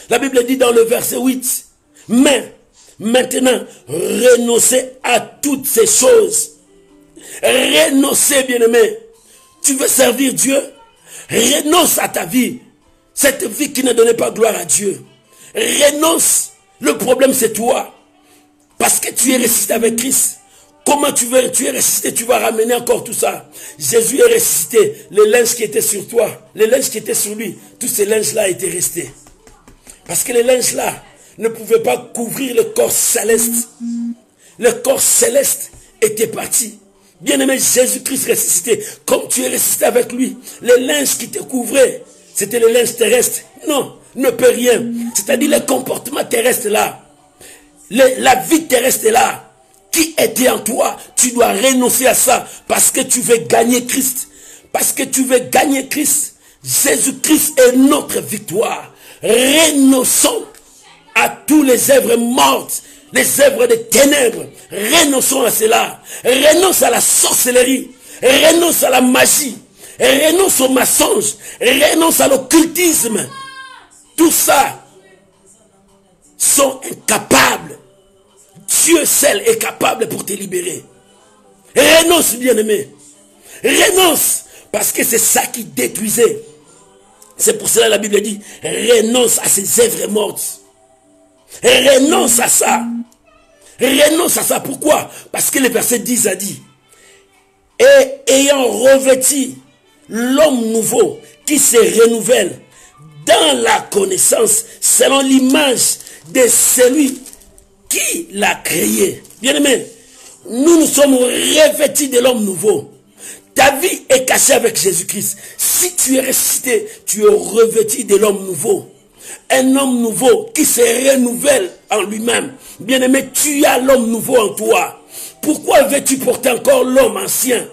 La Bible dit dans le verset 8, mais maintenant, renoncez à toutes ces choses. Renoncez, bien-aimé. Tu veux servir Dieu? Renonce à ta vie. Cette vie qui ne donnait pas gloire à Dieu. Renonce. Le problème, c'est toi. Parce que tu es ressuscité avec Christ. Comment tu es ressuscité, tu vas ramener encore tout ça. Jésus est ressuscité. Le linge qui était sur toi, le linge qui était sur lui, tous ces linges-là étaient restés. Parce que les linges-là ne pouvaient pas couvrir le corps céleste. Le corps céleste était parti. Bien-aimé, Jésus-Christ ressuscité, comme tu es ressuscité avec lui, les linges qui te couvraient, c'était les linges terrestres. Non, ne peut rien. C'est-à-dire le comportement terrestre là. La vie terrestre là. Qui était en toi, tu dois renoncer à ça parce que tu veux gagner Christ. Parce que tu veux gagner Christ. Jésus-Christ est notre victoire. Renonçons à tous les œuvres mortes, les œuvres des ténèbres. Renonçons à cela. Renonce à la sorcellerie. Renonce à la magie. Renonce au mensonge. Renonce à l'occultisme. Tout ça sont incapables. Dieu seul est capable pour te libérer. Renonce, bien-aimé. Renonce. Parce que c'est ça qui détruisait. C'est pour cela que la Bible dit, renonce à ces œuvres mortes. Renonce à ça. Renonce à ça. Pourquoi? Parce que le verset 10 a dit, et ayant revêti l'homme nouveau qui se renouvelle dans la connaissance selon l'image de celui qui l'a créé. Bien-aimé, nous sommes revêtis de l'homme nouveau. Ta vie est cachée avec Jésus-Christ. Si tu es ressuscité, tu es revêtu de l'homme nouveau. Un homme nouveau qui se renouvelle en lui-même. Bien-aimé, tu as l'homme nouveau en toi. Pourquoi veux-tu porter encore l'homme ancien?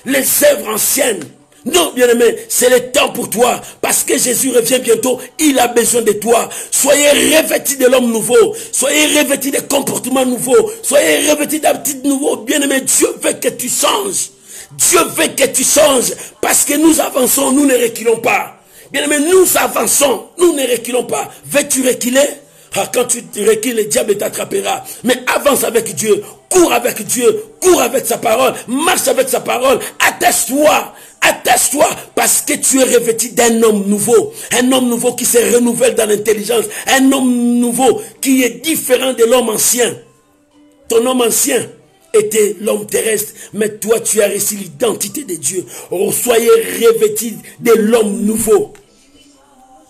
Les œuvres anciennes. Non, bien-aimé, c'est le temps pour toi. Parce que Jésus revient bientôt. Il a besoin de toi. Soyez revêtis de l'homme nouveau. Soyez revêtis de comportements nouveaux. Soyez revêtis d'habitudes nouveaux. Bien-aimé, Dieu veut que tu changes. Dieu veut que tu changes. Parce que nous avançons, nous ne reculons pas. Bien-aimé, nous avançons, nous ne reculons pas. Veux-tu reculer? Ah, quand tu recules, le diable t'attrapera. Mais avance avec Dieu. Cours avec Dieu. Cours avec sa parole. Marche avec sa parole. Attache-toi. Attache-toi parce que tu es revêtu d'un homme nouveau. Un homme nouveau qui se renouvelle dans l'intelligence. Un homme nouveau qui est différent de l'homme ancien. Ton homme ancien était l'homme terrestre. Mais toi, tu as reçu l'identité de Dieu. Oh, soyez revêtus de l'homme nouveau.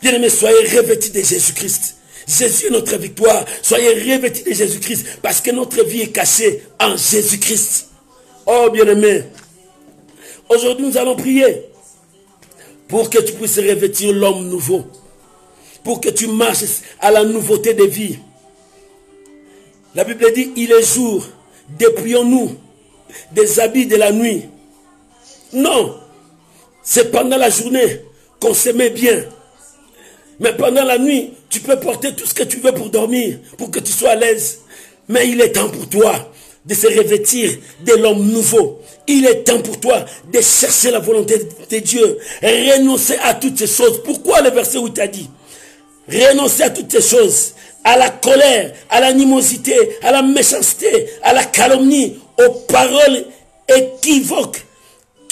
Bien-aimés, soyez revêtus de Jésus-Christ. Jésus est notre victoire. Soyez revêtus de Jésus-Christ parce que notre vie est cachée en Jésus-Christ. Oh, bien-aimés. Aujourd'hui, nous allons prier pour que tu puisses revêtir l'homme nouveau. Pour que tu marches à la nouveauté de vie. La Bible dit, il est jour, dépouillons-nous des habits de la nuit. Non, c'est pendant la journée qu'on se met bien. Mais pendant la nuit, tu peux porter tout ce que tu veux pour dormir, pour que tu sois à l'aise. Mais il est temps pour toi de se revêtir de l'homme nouveau. Il est temps pour toi de chercher la volonté de Dieu. Renoncer à toutes ces choses. Pourquoi le verset 8 a dit? Renoncer à toutes ces choses. À la colère, à l'animosité, à la méchanceté, à la calomnie, aux paroles équivoques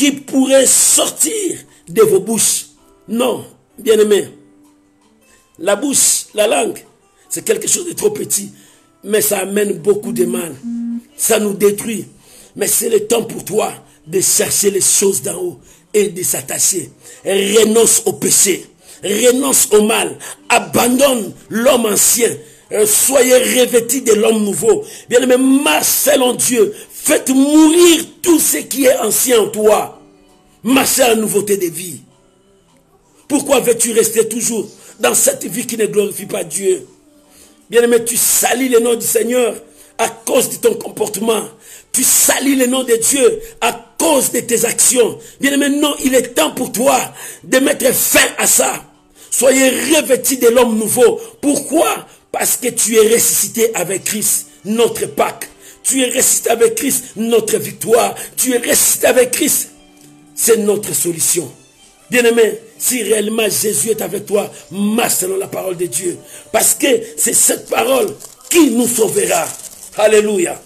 qui pourrait sortir de vos bouches. Non, bien-aimé. La bouche, la langue, c'est quelque chose de trop petit. Mais ça amène beaucoup de mal. Ça nous détruit. Mais c'est le temps pour toi de chercher les choses d'en haut et de s'attacher. Renonce au péché. Renonce au mal. Abandonne l'homme ancien. Soyez revêtis de l'homme nouveau. Bien-aimé, marche selon Dieu. Faites mourir tout ce qui est ancien en toi. Marchez à la nouveauté de vie. Pourquoi veux-tu rester toujours dans cette vie qui ne glorifie pas Dieu? Bien-aimé, tu salis le nom du Seigneur à cause de ton comportement. Tu salis le nom de Dieu à cause de tes actions. Bien-aimé, non, il est temps pour toi de mettre fin à ça. Soyez revêtis de l'homme nouveau. Pourquoi? Parce que tu es ressuscité avec Christ, notre Pâque. Tu es ressuscité avec Christ, notre victoire. Tu es ressuscité avec Christ. C'est notre solution. Bien-aimé, si réellement Jésus est avec toi, marche selon la parole de Dieu. Parce que c'est cette parole qui nous sauvera. Alléluia.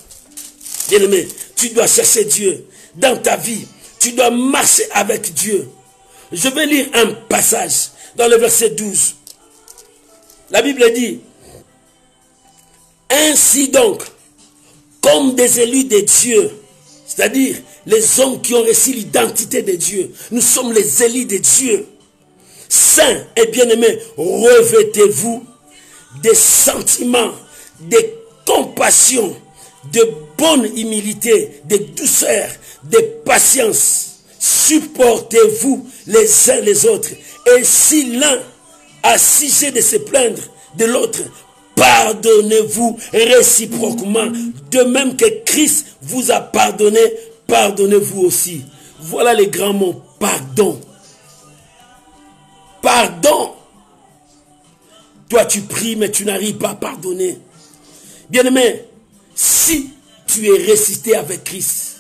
Bien-aimé, tu dois chercher Dieu dans ta vie. Tu dois marcher avec Dieu. Je vais lire un passage dans le verset 12. La Bible dit, ainsi donc, comme des élus de Dieu, c'est-à-dire les hommes qui ont reçu l'identité de Dieu, nous sommes les élus de Dieu. Saints et bien-aimés, revêtez-vous des sentiments, de compassion, de bonne humilité, de douceur, de patience. Supportez-vous les uns les autres. Et si l'un a sujet de se plaindre de l'autre, pardonnez-vous réciproquement. De même que Christ vous a pardonné, pardonnez-vous aussi. Voilà les grands mots. Pardon. Pardon. Toi tu pries mais tu n'arrives pas à pardonner. Bien-aimé, si tu es ressuscité avec Christ,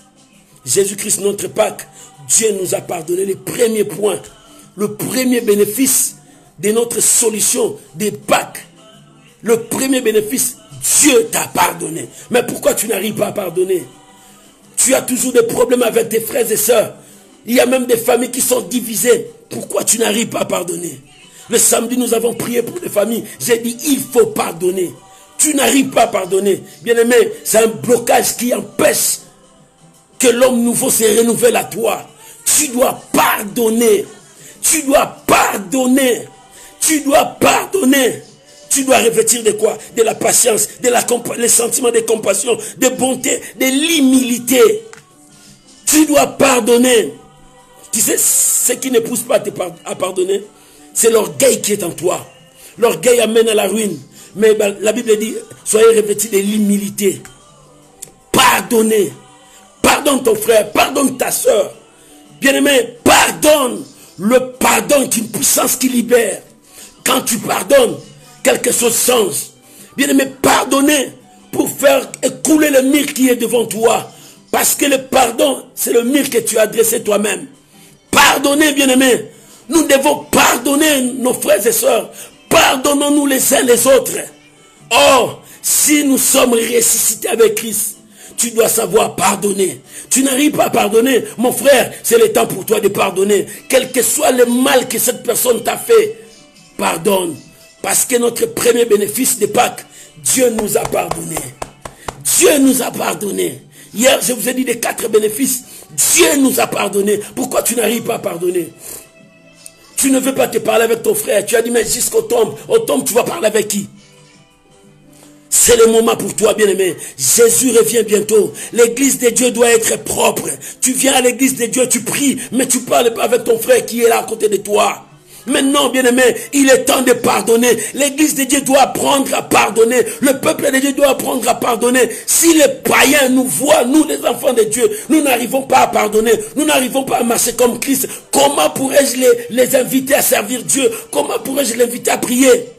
Jésus-Christ notre Pâque, Dieu nous a pardonné. Le premier point, le premier bénéfice de notre solution des Pâques, le premier bénéfice, Dieu t'a pardonné. Mais pourquoi tu n'arrives pas à pardonner? Tu as toujours des problèmes avec tes frères et sœurs. Il y a même des familles qui sont divisées. Pourquoi tu n'arrives pas à pardonner? Le samedi, nous avons prié pour les familles. J'ai dit, il faut pardonner. Tu n'arrives pas à pardonner. Bien-aimé, c'est un blocage qui empêche que l'homme nouveau se renouvelle à toi. Tu dois pardonner. Tu dois pardonner. Tu dois pardonner. Tu dois revêtir de quoi? De la patience, les sentiments de compassion, de bonté, de l'humilité. Tu dois pardonner. Tu sais, ce qui ne pousse pas à pardonner, c'est l'orgueil qui est en toi. L'orgueil amène à la ruine. Mais la Bible dit, soyez revêtis de l'humilité. Pardonnez. Pardonne ton frère, pardonne ta soeur. Bien-aimé, pardonne. Le pardon est une puissance qui libère. Quand tu pardonnes, quelque chose change. Bien-aimé, pardonnez pour faire écouler le mur qui est devant toi. Parce que le pardon, c'est le mur que tu as dressé toi-même. Pardonnez, bien-aimé. Nous devons pardonner nos frères et sœurs. Pardonnons-nous les uns les autres. Or, si nous sommes ressuscités avec Christ, tu dois savoir pardonner. Tu n'arrives pas à pardonner, mon frère, c'est le temps pour toi de pardonner. Quel que soit le mal que cette personne t'a fait, pardonne. Parce que notre premier bénéfice de Pâques, Dieu nous a pardonné. Dieu nous a pardonné. Hier, je vous ai dit les 4 bénéfices. Dieu nous a pardonné. Pourquoi tu n'arrives pas à pardonner? Tu ne veux pas te parler avec ton frère. Tu as dit, mais jusqu'au tombe, tu vas parler avec qui? C'est le moment pour toi, bien-aimé. Jésus revient bientôt. L'église de Dieu doit être propre. Tu viens à l'église de Dieu, tu pries, mais tu ne parles pas avec ton frère qui est là à côté de toi. Maintenant, bien-aimé, il est temps de pardonner. L'église de Dieu doit apprendre à pardonner. Le peuple de Dieu doit apprendre à pardonner. Si les païens nous voient, nous les enfants de Dieu, nous n'arrivons pas à pardonner. Nous n'arrivons pas à marcher comme Christ. Comment pourrais-je les inviter à servir Dieu? Comment pourrais-je les inviter à prier?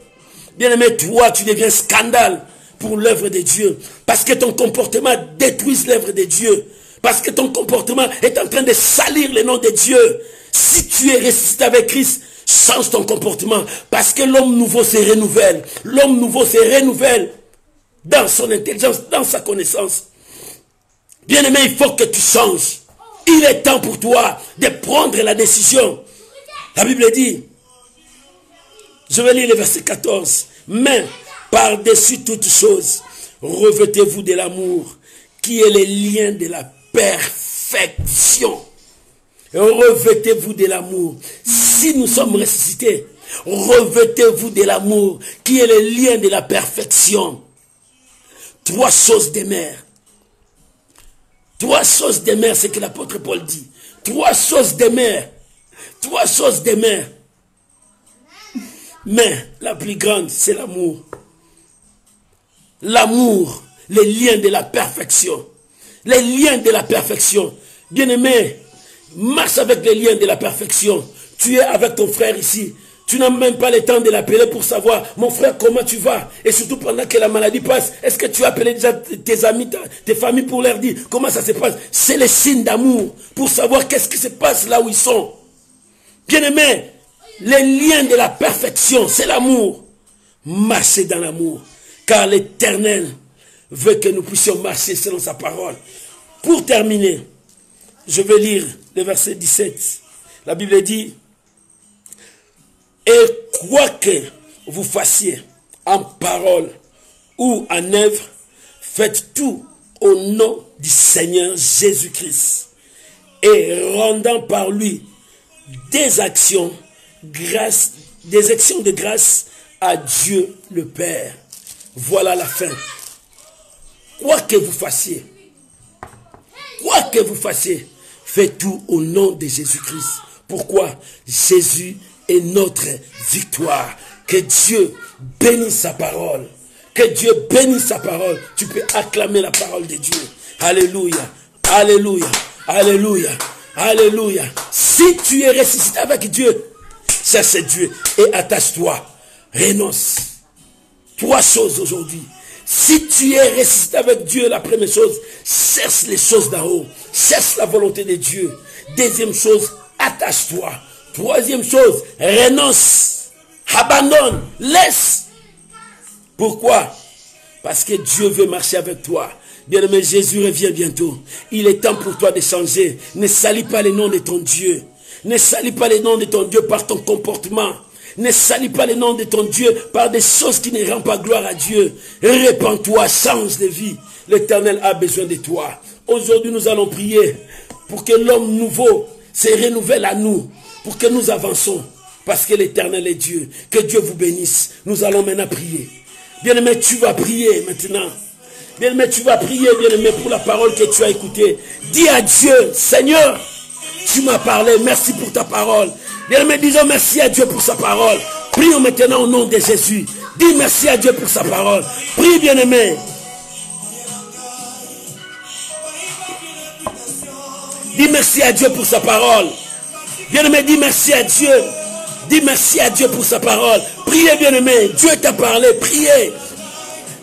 Bien-aimé, toi, tu deviens scandale pour l'œuvre de Dieu. Parce que ton comportement détruit l'œuvre de Dieu. Parce que ton comportement est en train de salir le nom de Dieu. Si tu es ressuscité avec Christ, change ton comportement. Parce que l'homme nouveau se renouvelle. L'homme nouveau se renouvelle dans son intelligence, dans sa connaissance. Bien-aimé, il faut que tu changes. Il est temps pour toi de prendre la décision. La Bible dit, je vais lire le verset 14. Mais par-dessus toutes choses, revêtez-vous de l'amour, qui est le lien de la perfection. Revêtez-vous de l'amour. Si nous sommes ressuscités, revêtez-vous de l'amour, qui est le lien de la perfection. 3 choses demeurent. 3 choses demeurent, c'est ce que l'apôtre Paul dit. 3 choses demeurent. 3 choses demeurent. Mais la plus grande, c'est l'amour. L'amour, les liens de la perfection. Les liens de la perfection. Bien-aimé, marche avec les liens de la perfection. Tu es avec ton frère ici. Tu n'as même pas le temps de l'appeler pour savoir, mon frère, comment tu vas? Et surtout pendant que la maladie passe, est-ce que tu as appelé déjà tes amis, tes familles pour leur dire comment ça se passe? C'est le signe d'amour pour savoir qu'est-ce qui se passe là où ils sont. Bien-aimé, les liens de la perfection, c'est l'amour. Marchez dans l'amour, car l'Éternel veut que nous puissions marcher selon sa parole. Pour terminer, je vais lire le verset 17. La Bible dit, et quoi que vous fassiez en parole ou en œuvre, faites tout au nom du Seigneur Jésus-Christ et rendant par lui des actions de grâce à Dieu le Père. Voilà la fin. Quoi que vous fassiez, faites tout au nom de Jésus-Christ. Pourquoi? Jésus est notre victoire. Que Dieu bénisse sa parole. Que Dieu bénisse sa parole. Tu peux acclamer la parole de Dieu. Alléluia. Alléluia. Alléluia. Alléluia. Si tu es ressuscité avec Dieu, cherche Dieu et attache-toi. Renonce. 3 choses aujourd'hui. Si tu es ressuscité avec Dieu, la première chose, cherche les choses d'en haut. Cherche la volonté de Dieu. Deuxième chose, attache-toi. Troisième chose, renonce. Abandonne. Laisse. Pourquoi? Parce que Dieu veut marcher avec toi. Bien-aimé, Jésus revient bientôt. Il est temps pour toi de changer. Ne salis pas le nom de ton Dieu. Ne salis pas le nom de ton Dieu par ton comportement. Ne salis pas le nom de ton Dieu par des choses qui ne rendent pas gloire à Dieu. Répands-toi, change de vie. L'Éternel a besoin de toi. Aujourd'hui, nous allons prier pour que l'homme nouveau se renouvelle à nous, pour que nous avançons. Parce que l'Éternel est Dieu. Que Dieu vous bénisse. Nous allons maintenant prier. Bien-aimé, tu vas prier maintenant. Bien-aimé, tu vas prier, bien-aimé, pour la parole que tu as écoutée. Dis à Dieu, Seigneur, tu m'as parlé, merci pour ta parole. Bien-aimé, disons merci à Dieu pour sa parole. Prions maintenant au nom de Jésus. Dis merci à Dieu pour sa parole. Prie, bien-aimé. Dis merci à Dieu pour sa parole. Bien-aimé, dis merci à Dieu. Dis merci à Dieu pour sa parole. Priez, bien-aimé. Dieu t'a parlé. Priez.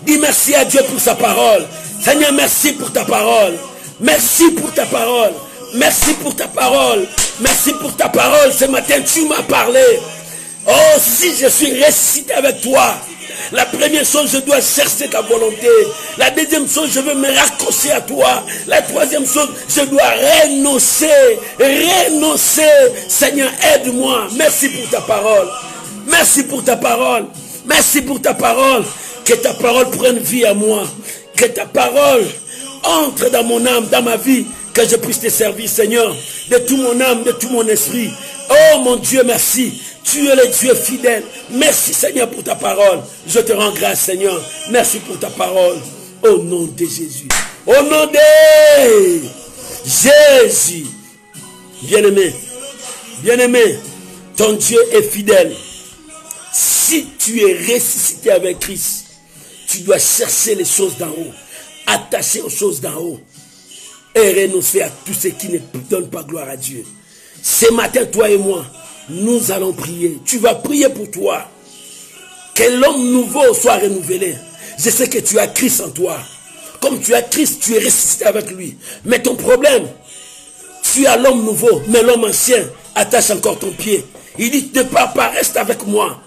Dis merci à Dieu pour sa parole. Seigneur, merci pour ta parole. Merci pour ta parole. Merci pour ta parole. Merci pour ta parole. Ce matin, tu m'as parlé. Oh, si je suis ressuscité avec toi, la première chose, je dois chercher ta volonté. La deuxième chose, je veux me raccrocher à toi. La troisième chose, je dois renoncer. Renoncer. Seigneur, aide-moi. Merci pour ta parole. Merci pour ta parole. Merci pour ta parole. Que ta parole prenne vie à moi. Que ta parole entre dans mon âme, dans ma vie. Que je puisse te servir, Seigneur, de tout mon âme, de tout mon esprit. Oh mon Dieu, merci. Tu es le Dieu fidèle. Merci, Seigneur, pour ta parole. Je te rends grâce, Seigneur. Merci pour ta parole. Au nom de Jésus. Au nom de Jésus. Bien-aimé, bien-aimé, ton Dieu est fidèle. Si tu es ressuscité avec Christ, tu dois chercher les choses d'en haut, attacher aux choses d'en haut et renoncer à tout ce qui ne donne pas gloire à Dieu. Ce matin, toi et moi, nous allons prier. Tu vas prier pour toi. Que l'homme nouveau soit renouvelé. Je sais que tu as Christ en toi. Comme tu as Christ, tu es ressuscité avec lui. Mais ton problème, tu as l'homme nouveau, mais l'homme ancien attache encore ton pied. Il dit, ne pars pas, reste avec moi.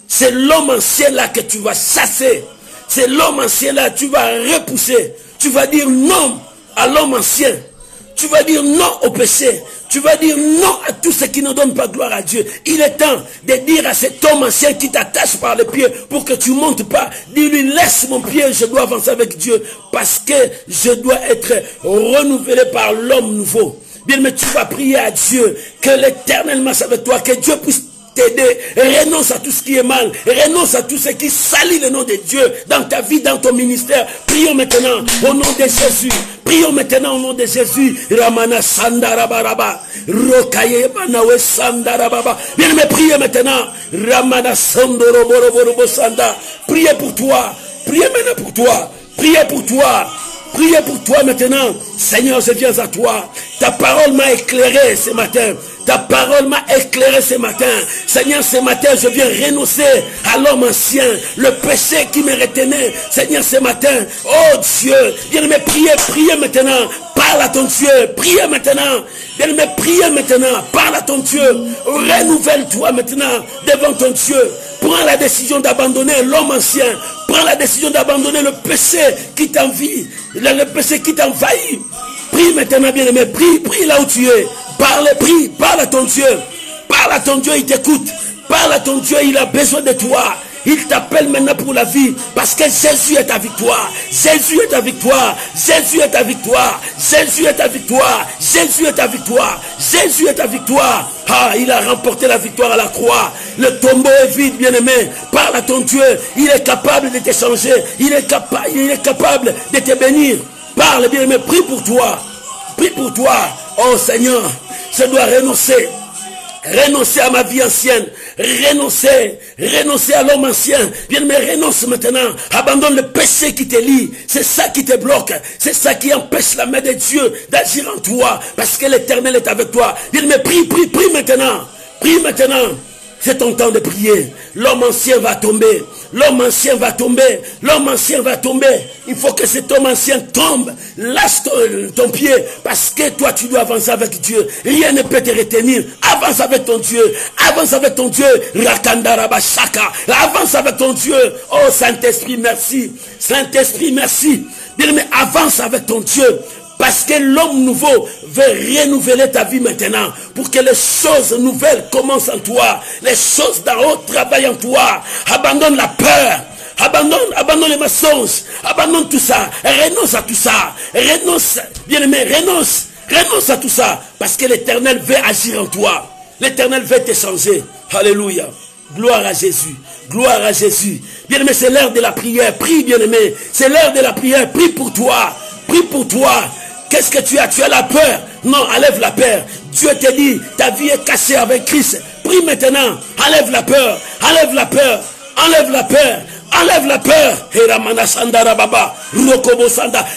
C'est l'homme ancien là que tu vas chasser. C'est l'homme ancien là que tu vas repousser. Tu vas dire non à l'homme ancien. Tu vas dire non au péché. Tu vas dire non à tout ce qui ne donne pas gloire à Dieu. Il est temps de dire à cet homme ancien qui t'attache par les pieds pour que tu ne montes pas. Dis-lui, laisse mon pied, je dois avancer avec Dieu parce que je dois être renouvelé par l'homme nouveau. Bien, mais tu vas prier à Dieu que l'Éternel marche avec toi, que Dieu puisse t'aider. Renonce à tout ce qui est mal. Renonce à tout ce qui salit le nom de Dieu dans ta vie, dans ton ministère. Prions maintenant au nom de Jésus. Prions maintenant au nom de Jésus. Ramana Sandarabaraba. Rokaye Manawe Sandarababa. Bien, mais priez maintenant. Ramana Sandoroborobo Sanda. Priez pour toi. Priez maintenant pour toi. Priez pour toi. Priez pour toi maintenant. Seigneur, je viens à toi. Ta parole m'a éclairé ce matin. Ta parole m'a éclairé ce matin. Seigneur, ce matin, je viens renoncer à l'homme ancien, le péché qui me retenait. Seigneur, ce matin, oh Dieu, viens-moi prier, priez maintenant. Parle à ton Dieu, priez maintenant. Viens-moi prier maintenant. Parle à ton Dieu. Renouvelle-toi maintenant devant ton Dieu. Prends la décision d'abandonner l'homme ancien. Prends la décision d'abandonner le péché qui t'envie, le péché qui t'envahit. Prie maintenant, bien-aimé. Prie, prie là où tu es. Parle, prie, parle à ton Dieu. Parle à ton Dieu, il t'écoute. Parle à ton Dieu, il a besoin de toi. Il t'appelle maintenant pour la vie. Parce que Jésus est ta victoire. Jésus est ta victoire. Jésus est ta victoire. Jésus est ta victoire. Jésus est ta victoire. Jésus est ta victoire. Ah, il a remporté la victoire à la croix. Le tombeau est vide, bien-aimé. Parle à ton Dieu. Il est capable de te changer. Il est capable de te bénir. Parle, bien-aimé. Prie pour toi. Prie pour toi. Oh Seigneur, je dois renoncer. Renoncer à ma vie ancienne. Renoncer à l'homme ancien. Bien, mais renonce maintenant. Abandonne le péché qui te lie. C'est ça qui te bloque. C'est ça qui empêche la main de Dieu d'agir en toi. Parce que l'Éternel est avec toi. Bien, mais prie maintenant. Prie maintenant. C'est ton temps de prier. L'homme ancien va tomber. L'homme ancien va tomber. L'homme ancien va tomber. Il faut que cet homme ancien tombe. Lâche ton pied. Parce que toi, tu dois avancer avec Dieu. Rien ne peut te retenir. Avance avec ton Dieu. Avance avec ton Dieu. Rakandarabashaka. Avance avec ton Dieu. Oh Saint-Esprit, merci. Saint-Esprit, merci. Bien, mais avance avec ton Dieu. Parce que l'homme nouveau veut renouveler ta vie maintenant. Pour que les choses nouvelles commencent en toi. Les choses d'en haut travaillent en toi. Abandonne la peur. Abandonne les mensonges. Abandonne tout ça. Renonce à tout ça. Renonce, bien-aimé, renonce à tout ça. Parce que l'Éternel veut agir en toi. L'Éternel veut te changer. Alléluia. Gloire à Jésus. Gloire à Jésus. Bien-aimé, c'est l'heure de la prière. Prie, bien-aimé. C'est l'heure de la prière. Prie pour toi. Prie pour toi. Qu'est-ce que tu as? Tu as la peur? Non, enlève la peur. Dieu te dit, ta vie est cachée avec Christ. Prie maintenant. Enlève la peur. Enlève la peur. Enlève la peur. Enlève la peur.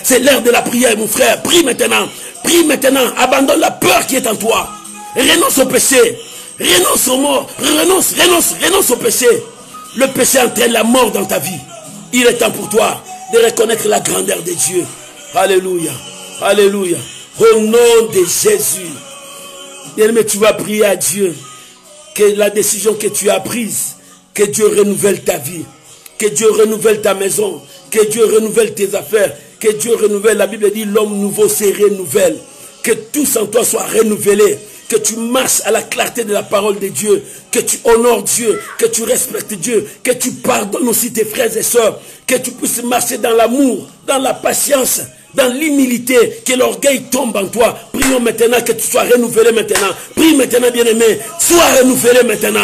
C'est l'heure de la prière, mon frère. Prie maintenant. Prie maintenant. Abandonne la peur qui est en toi. Renonce au péché. Renonce aux morts. Renonce au péché. Le péché entraîne la mort dans ta vie. Il est temps pour toi de reconnaître la grandeur de Dieu. Alléluia. Alléluia. Au nom de Jésus. Bien-aimé, tu vas prier à Dieu que la décision que tu as prise, que Dieu renouvelle ta vie, que Dieu renouvelle ta maison, que Dieu renouvelle tes affaires, que Dieu renouvelle. La Bible dit l'homme nouveau se renouvelle. Que tout en toi soit renouvelé. Que tu marches à la clarté de la parole de Dieu, que tu honores Dieu, que tu respectes Dieu, que tu pardonnes aussi tes frères et sœurs, que tu puisses marcher dans l'amour, dans la patience, dans l'humilité, que l'orgueil tombe en toi. Prions maintenant que tu sois renouvelé maintenant. Prie maintenant, bien-aimé, sois renouvelé maintenant.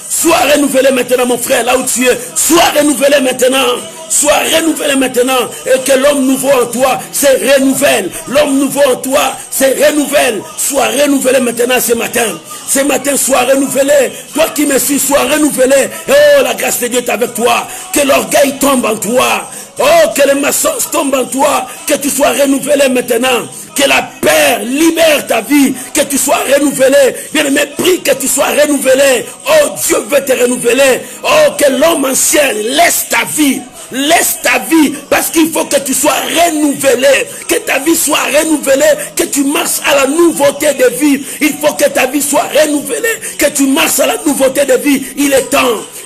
Sois renouvelé maintenant, mon frère, là où tu es. Sois renouvelé maintenant. Sois renouvelé maintenant. Et que l'homme nouveau en toi se renouvelle. L'homme nouveau en toi se renouvelle. Sois renouvelé maintenant ce matin. Ce matin, sois renouvelé. Toi qui me suis, sois renouvelé. Oh, la grâce de Dieu est avec toi. Que l'orgueil tombe en toi. Oh, que les mensonges tombent en toi. Que tu sois renouvelé maintenant. Que la paix libère ta vie. Que tu sois renouvelé. Bien-aimé, prie que tu sois renouvelé. Oh, Dieu veut te renouveler. Oh, que l'homme ancien laisse ta vie. Laisse ta vie, parce qu'il faut que tu sois renouvelé, que ta vie soit renouvelée, que tu marches à la nouveauté de vie. Il faut que ta vie soit renouvelée, que tu marches à la nouveauté de vie. Il est temps.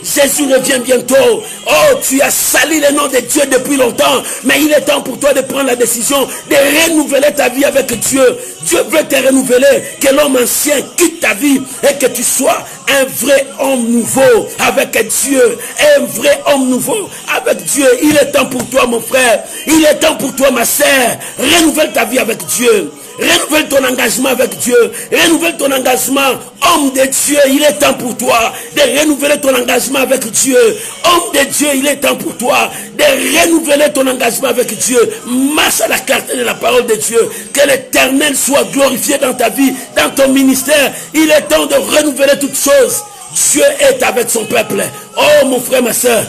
Jésus revient bientôt. Oh, tu as sali le nom de Dieu depuis longtemps, mais il est temps pour toi de prendre la décision de renouveler ta vie avec Dieu. Dieu veut te renouveler, que l'homme ancien quitte ta vie et que tu sois un vrai homme nouveau avec Dieu. Un vrai homme nouveau avec Dieu. Il est temps pour toi, mon frère. Il est temps pour toi, ma sœur. Renouvelle ta vie avec Dieu. Renouvelle ton engagement avec Dieu. Renouvelle ton engagement, homme de Dieu. Il est temps pour toi de renouveler ton engagement avec Dieu. Homme de Dieu, il est temps pour toi de renouveler ton engagement avec Dieu. Marche à la clarté de la parole de Dieu. Que l'Éternel soit glorifié dans ta vie, dans ton ministère. Il est temps de renouveler toutes choses. Dieu est avec son peuple. Oh mon frère, ma soeur,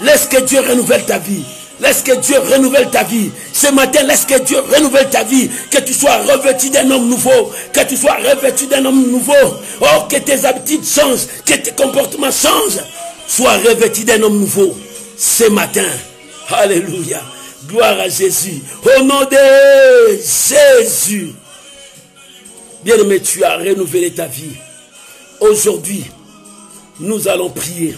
laisse que Dieu renouvelle ta vie. Laisse que Dieu renouvelle ta vie. Ce matin, laisse que Dieu renouvelle ta vie. Que tu sois revêtu d'un homme nouveau. Que tu sois revêtu d'un homme nouveau. Oh, que tes habitudes changent. Que tes comportements changent. Sois revêtu d'un homme nouveau. Ce matin. Alléluia. Gloire à Jésus. Au nom de Jésus. Bien-aimé, tu as renouvelé ta vie. Aujourd'hui, nous allons prier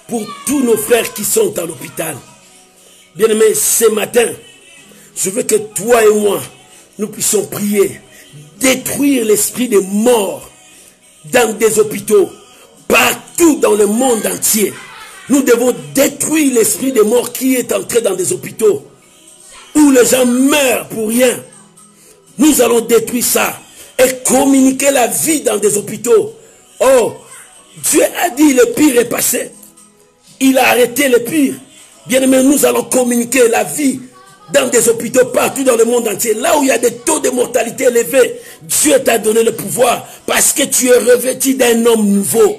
pour tous nos frères qui sont à l'hôpital. Bien-aimé, ce matin, je veux que toi et moi, nous puissions prier, détruire l'esprit de mort dans des hôpitaux, partout dans le monde entier. Nous devons détruire l'esprit de mort qui est entré dans des hôpitaux, où les gens meurent pour rien. Nous allons détruire ça et communiquer la vie dans des hôpitaux. Oh, Dieu a dit le pire est passé. Il a arrêté le pire. Bien-aimé, nous allons communiquer la vie dans des hôpitaux partout dans le monde entier. Là où il y a des taux de mortalité élevés, Dieu t'a donné le pouvoir parce que tu es revêtu d'un homme nouveau.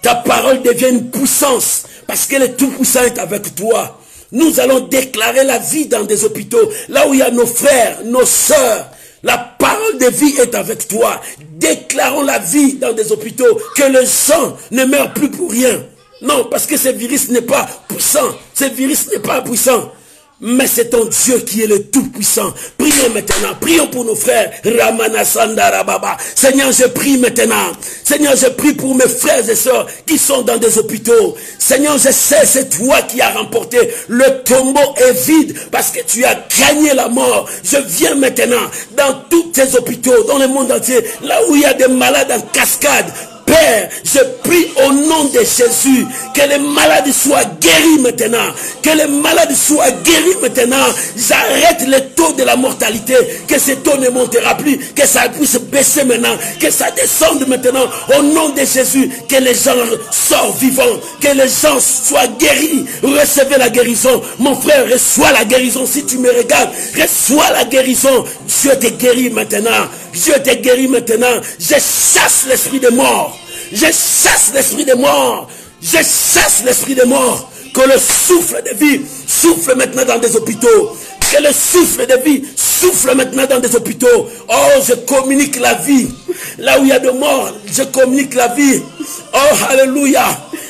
Ta parole devient une puissance parce que le Tout-Puissant est avec toi. Nous allons déclarer la vie dans des hôpitaux. Là où il y a nos frères, nos sœurs, la parole de vie est avec toi. Déclarons la vie dans des hôpitaux, que les gens ne meurent plus pour rien. Non, parce que ce virus n'est pas puissant. Ce virus n'est pas puissant. Mais c'est ton Dieu qui est le Tout-Puissant. Prions maintenant. Prions pour nos frères. Ramana Sandara Baba. Seigneur, je prie maintenant. Seigneur, je prie pour mes frères et sœurs qui sont dans des hôpitaux. Seigneur, je sais, c'est toi qui as remporté. Le tombeau est vide parce que tu as gagné la mort. Je viens maintenant dans tous ces hôpitaux, dans le monde entier, là où il y a des malades en cascade. Père, je prie au nom de Jésus que les malades soient guéris maintenant. Que les malades soient guéris maintenant. J'arrête le taux de la mortalité. Que ce taux ne montera plus. Que ça puisse baisser maintenant. Que ça descende maintenant. Au nom de Jésus, que les gens sortent vivants. Que les gens soient guéris. Recevez la guérison. Mon frère, reçois la guérison. Si tu me regardes, reçois la guérison. Dieu te guérit maintenant. Dieu te guérit maintenant. Je chasse l'esprit de mort. Je chasse l'esprit de mort. Je chasse l'esprit de mort. Que le souffle de vie souffle maintenant dans des hôpitaux. Que le souffle de vie souffle maintenant dans des hôpitaux. Oh, je communique la vie. Là où il y a de morts, je communique la vie. Oh, alléluia.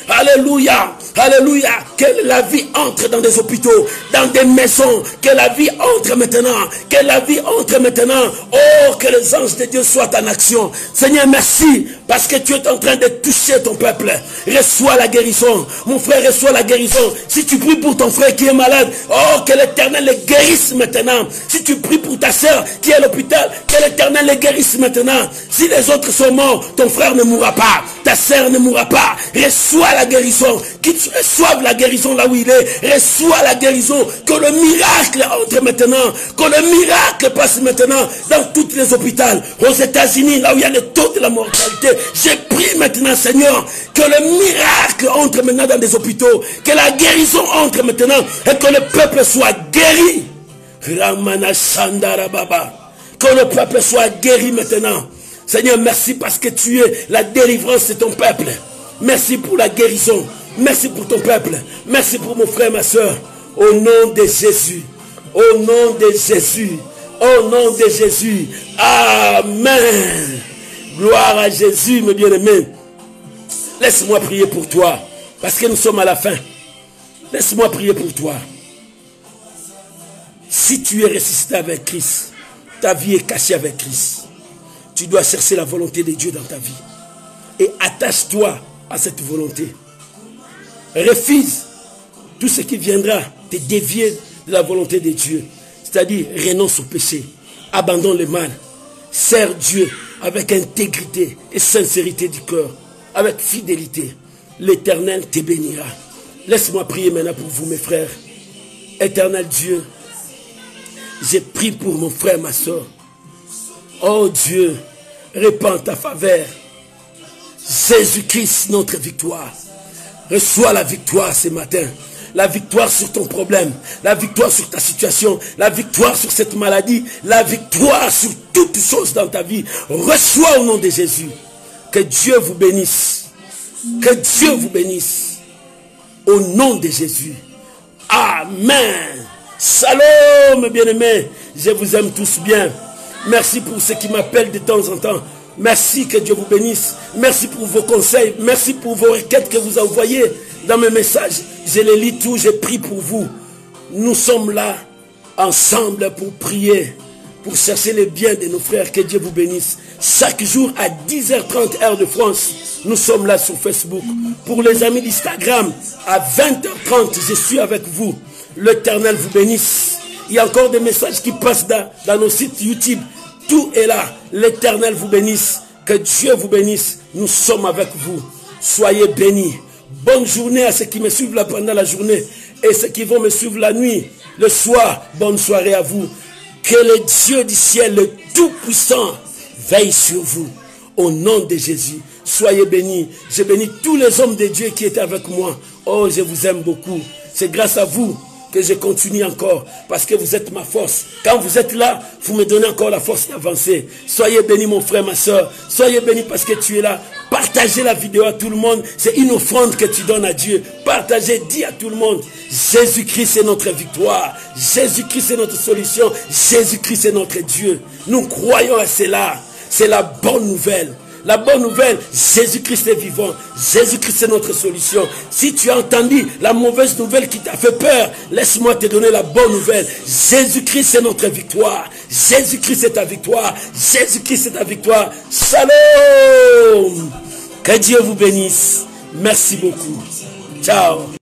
Alléluia. Alléluia. Que la vie entre dans des hôpitaux, dans des maisons. Que la vie entre maintenant. Que la vie entre maintenant. Oh, que les anges de Dieu soient en action. Seigneur, merci. Parce que tu es en train de toucher ton peuple. Reçois la guérison. Mon frère, reçois la guérison. Si tu pries pour ton frère qui est malade, oh, que l'Éternel le guérisse maintenant. Si tu pries pour ta soeur qui est à l'hôpital, que l'Éternel le guérisse maintenant. Si les autres sont morts, ton frère ne mourra pas. Ta soeur ne mourra pas. Reçois la guérison. Qu'il reçoive la guérison là où il est. Reçois la guérison. Que le miracle entre maintenant. Que le miracle passe maintenant dans tous les hôpitaux. Aux États-Unis, là où il y a le taux de la mortalité. Je prie maintenant, Seigneur, que le miracle entre maintenant dans des hôpitaux. Que la guérison entre maintenant. Et que le peuple soit guéri. Ramana Sandara Baba. Que le peuple soit guéri maintenant. Seigneur, merci parce que tu es la délivrance de ton peuple. Merci pour la guérison. Merci pour ton peuple. Merci pour mon frère, ma soeur. Au nom de Jésus. Au nom de Jésus. Au nom de Jésus. Amen. Gloire à Jésus, mes bien-aimés. Laisse-moi prier pour toi. Parce que nous sommes à la fin. Laisse-moi prier pour toi. Si tu es ressuscité avec Christ, ta vie est cachée avec Christ. Tu dois chercher la volonté de Dieu dans ta vie. Et attache-toi à cette volonté. Refuse tout ce qui viendra te dévier de la volonté de Dieu. C'est-à-dire, renonce au péché. Abandonne le mal. Sers Dieu avec intégrité et sincérité du cœur. Avec fidélité. L'Éternel te bénira. Laisse-moi prier maintenant pour vous, mes frères. Éternel Dieu, j'ai prié pour mon frère, ma soeur. Oh Dieu, répands ta faveur. Jésus-Christ, notre victoire. Reçois la victoire ce matin. La victoire sur ton problème. La victoire sur ta situation. La victoire sur cette maladie. La victoire sur toutes choses dans ta vie. Reçois au nom de Jésus. Que Dieu vous bénisse. Que Dieu vous bénisse. Au nom de Jésus. Amen. Shalom, bien-aimés. Je vous aime tous bien. Merci pour ceux qui m'appellent de temps en temps. Merci, que Dieu vous bénisse. Merci pour vos conseils. Merci pour vos requêtes que vous envoyez dans mes messages. Je les lis tous, je prie pour vous. Nous sommes là ensemble pour prier, pour chercher le bien de nos frères. Que Dieu vous bénisse. Chaque jour à 10h30 heure de France, nous sommes là sur Facebook. Pour les amis d'Instagram, à 20h30, je suis avec vous. L'Éternel vous bénisse. Il y a encore des messages qui passent dans nos sites YouTube. Tout est là. L'Éternel vous bénisse. Que Dieu vous bénisse. Nous sommes avec vous. Soyez bénis. Bonne journée à ceux qui me suivent là pendant la journée. Et ceux qui vont me suivre la nuit, le soir. Bonne soirée à vous. Que le Dieu du ciel, le Tout-Puissant, veille sur vous. Au nom de Jésus. Soyez bénis. Je bénis tous les hommes de Dieu qui étaient avec moi. Oh, je vous aime beaucoup. C'est grâce à vous que je continue encore, parce que vous êtes ma force. Quand vous êtes là, vous me donnez encore la force d'avancer. Soyez bénis mon frère, ma soeur. Soyez bénis parce que tu es là. Partagez la vidéo à tout le monde. C'est une offrande que tu donnes à Dieu. Partagez, dis à tout le monde, Jésus-Christ est notre victoire. Jésus-Christ est notre solution. Jésus-Christ est notre Dieu. Nous croyons à cela. C'est la bonne nouvelle. La bonne nouvelle, Jésus-Christ est vivant. Jésus-Christ est notre solution. Si tu as entendu la mauvaise nouvelle qui t'a fait peur, laisse-moi te donner la bonne nouvelle. Jésus-Christ est notre victoire. Jésus-Christ est ta victoire. Jésus-Christ est ta victoire. Shalom. Que Dieu vous bénisse. Merci beaucoup. Ciao.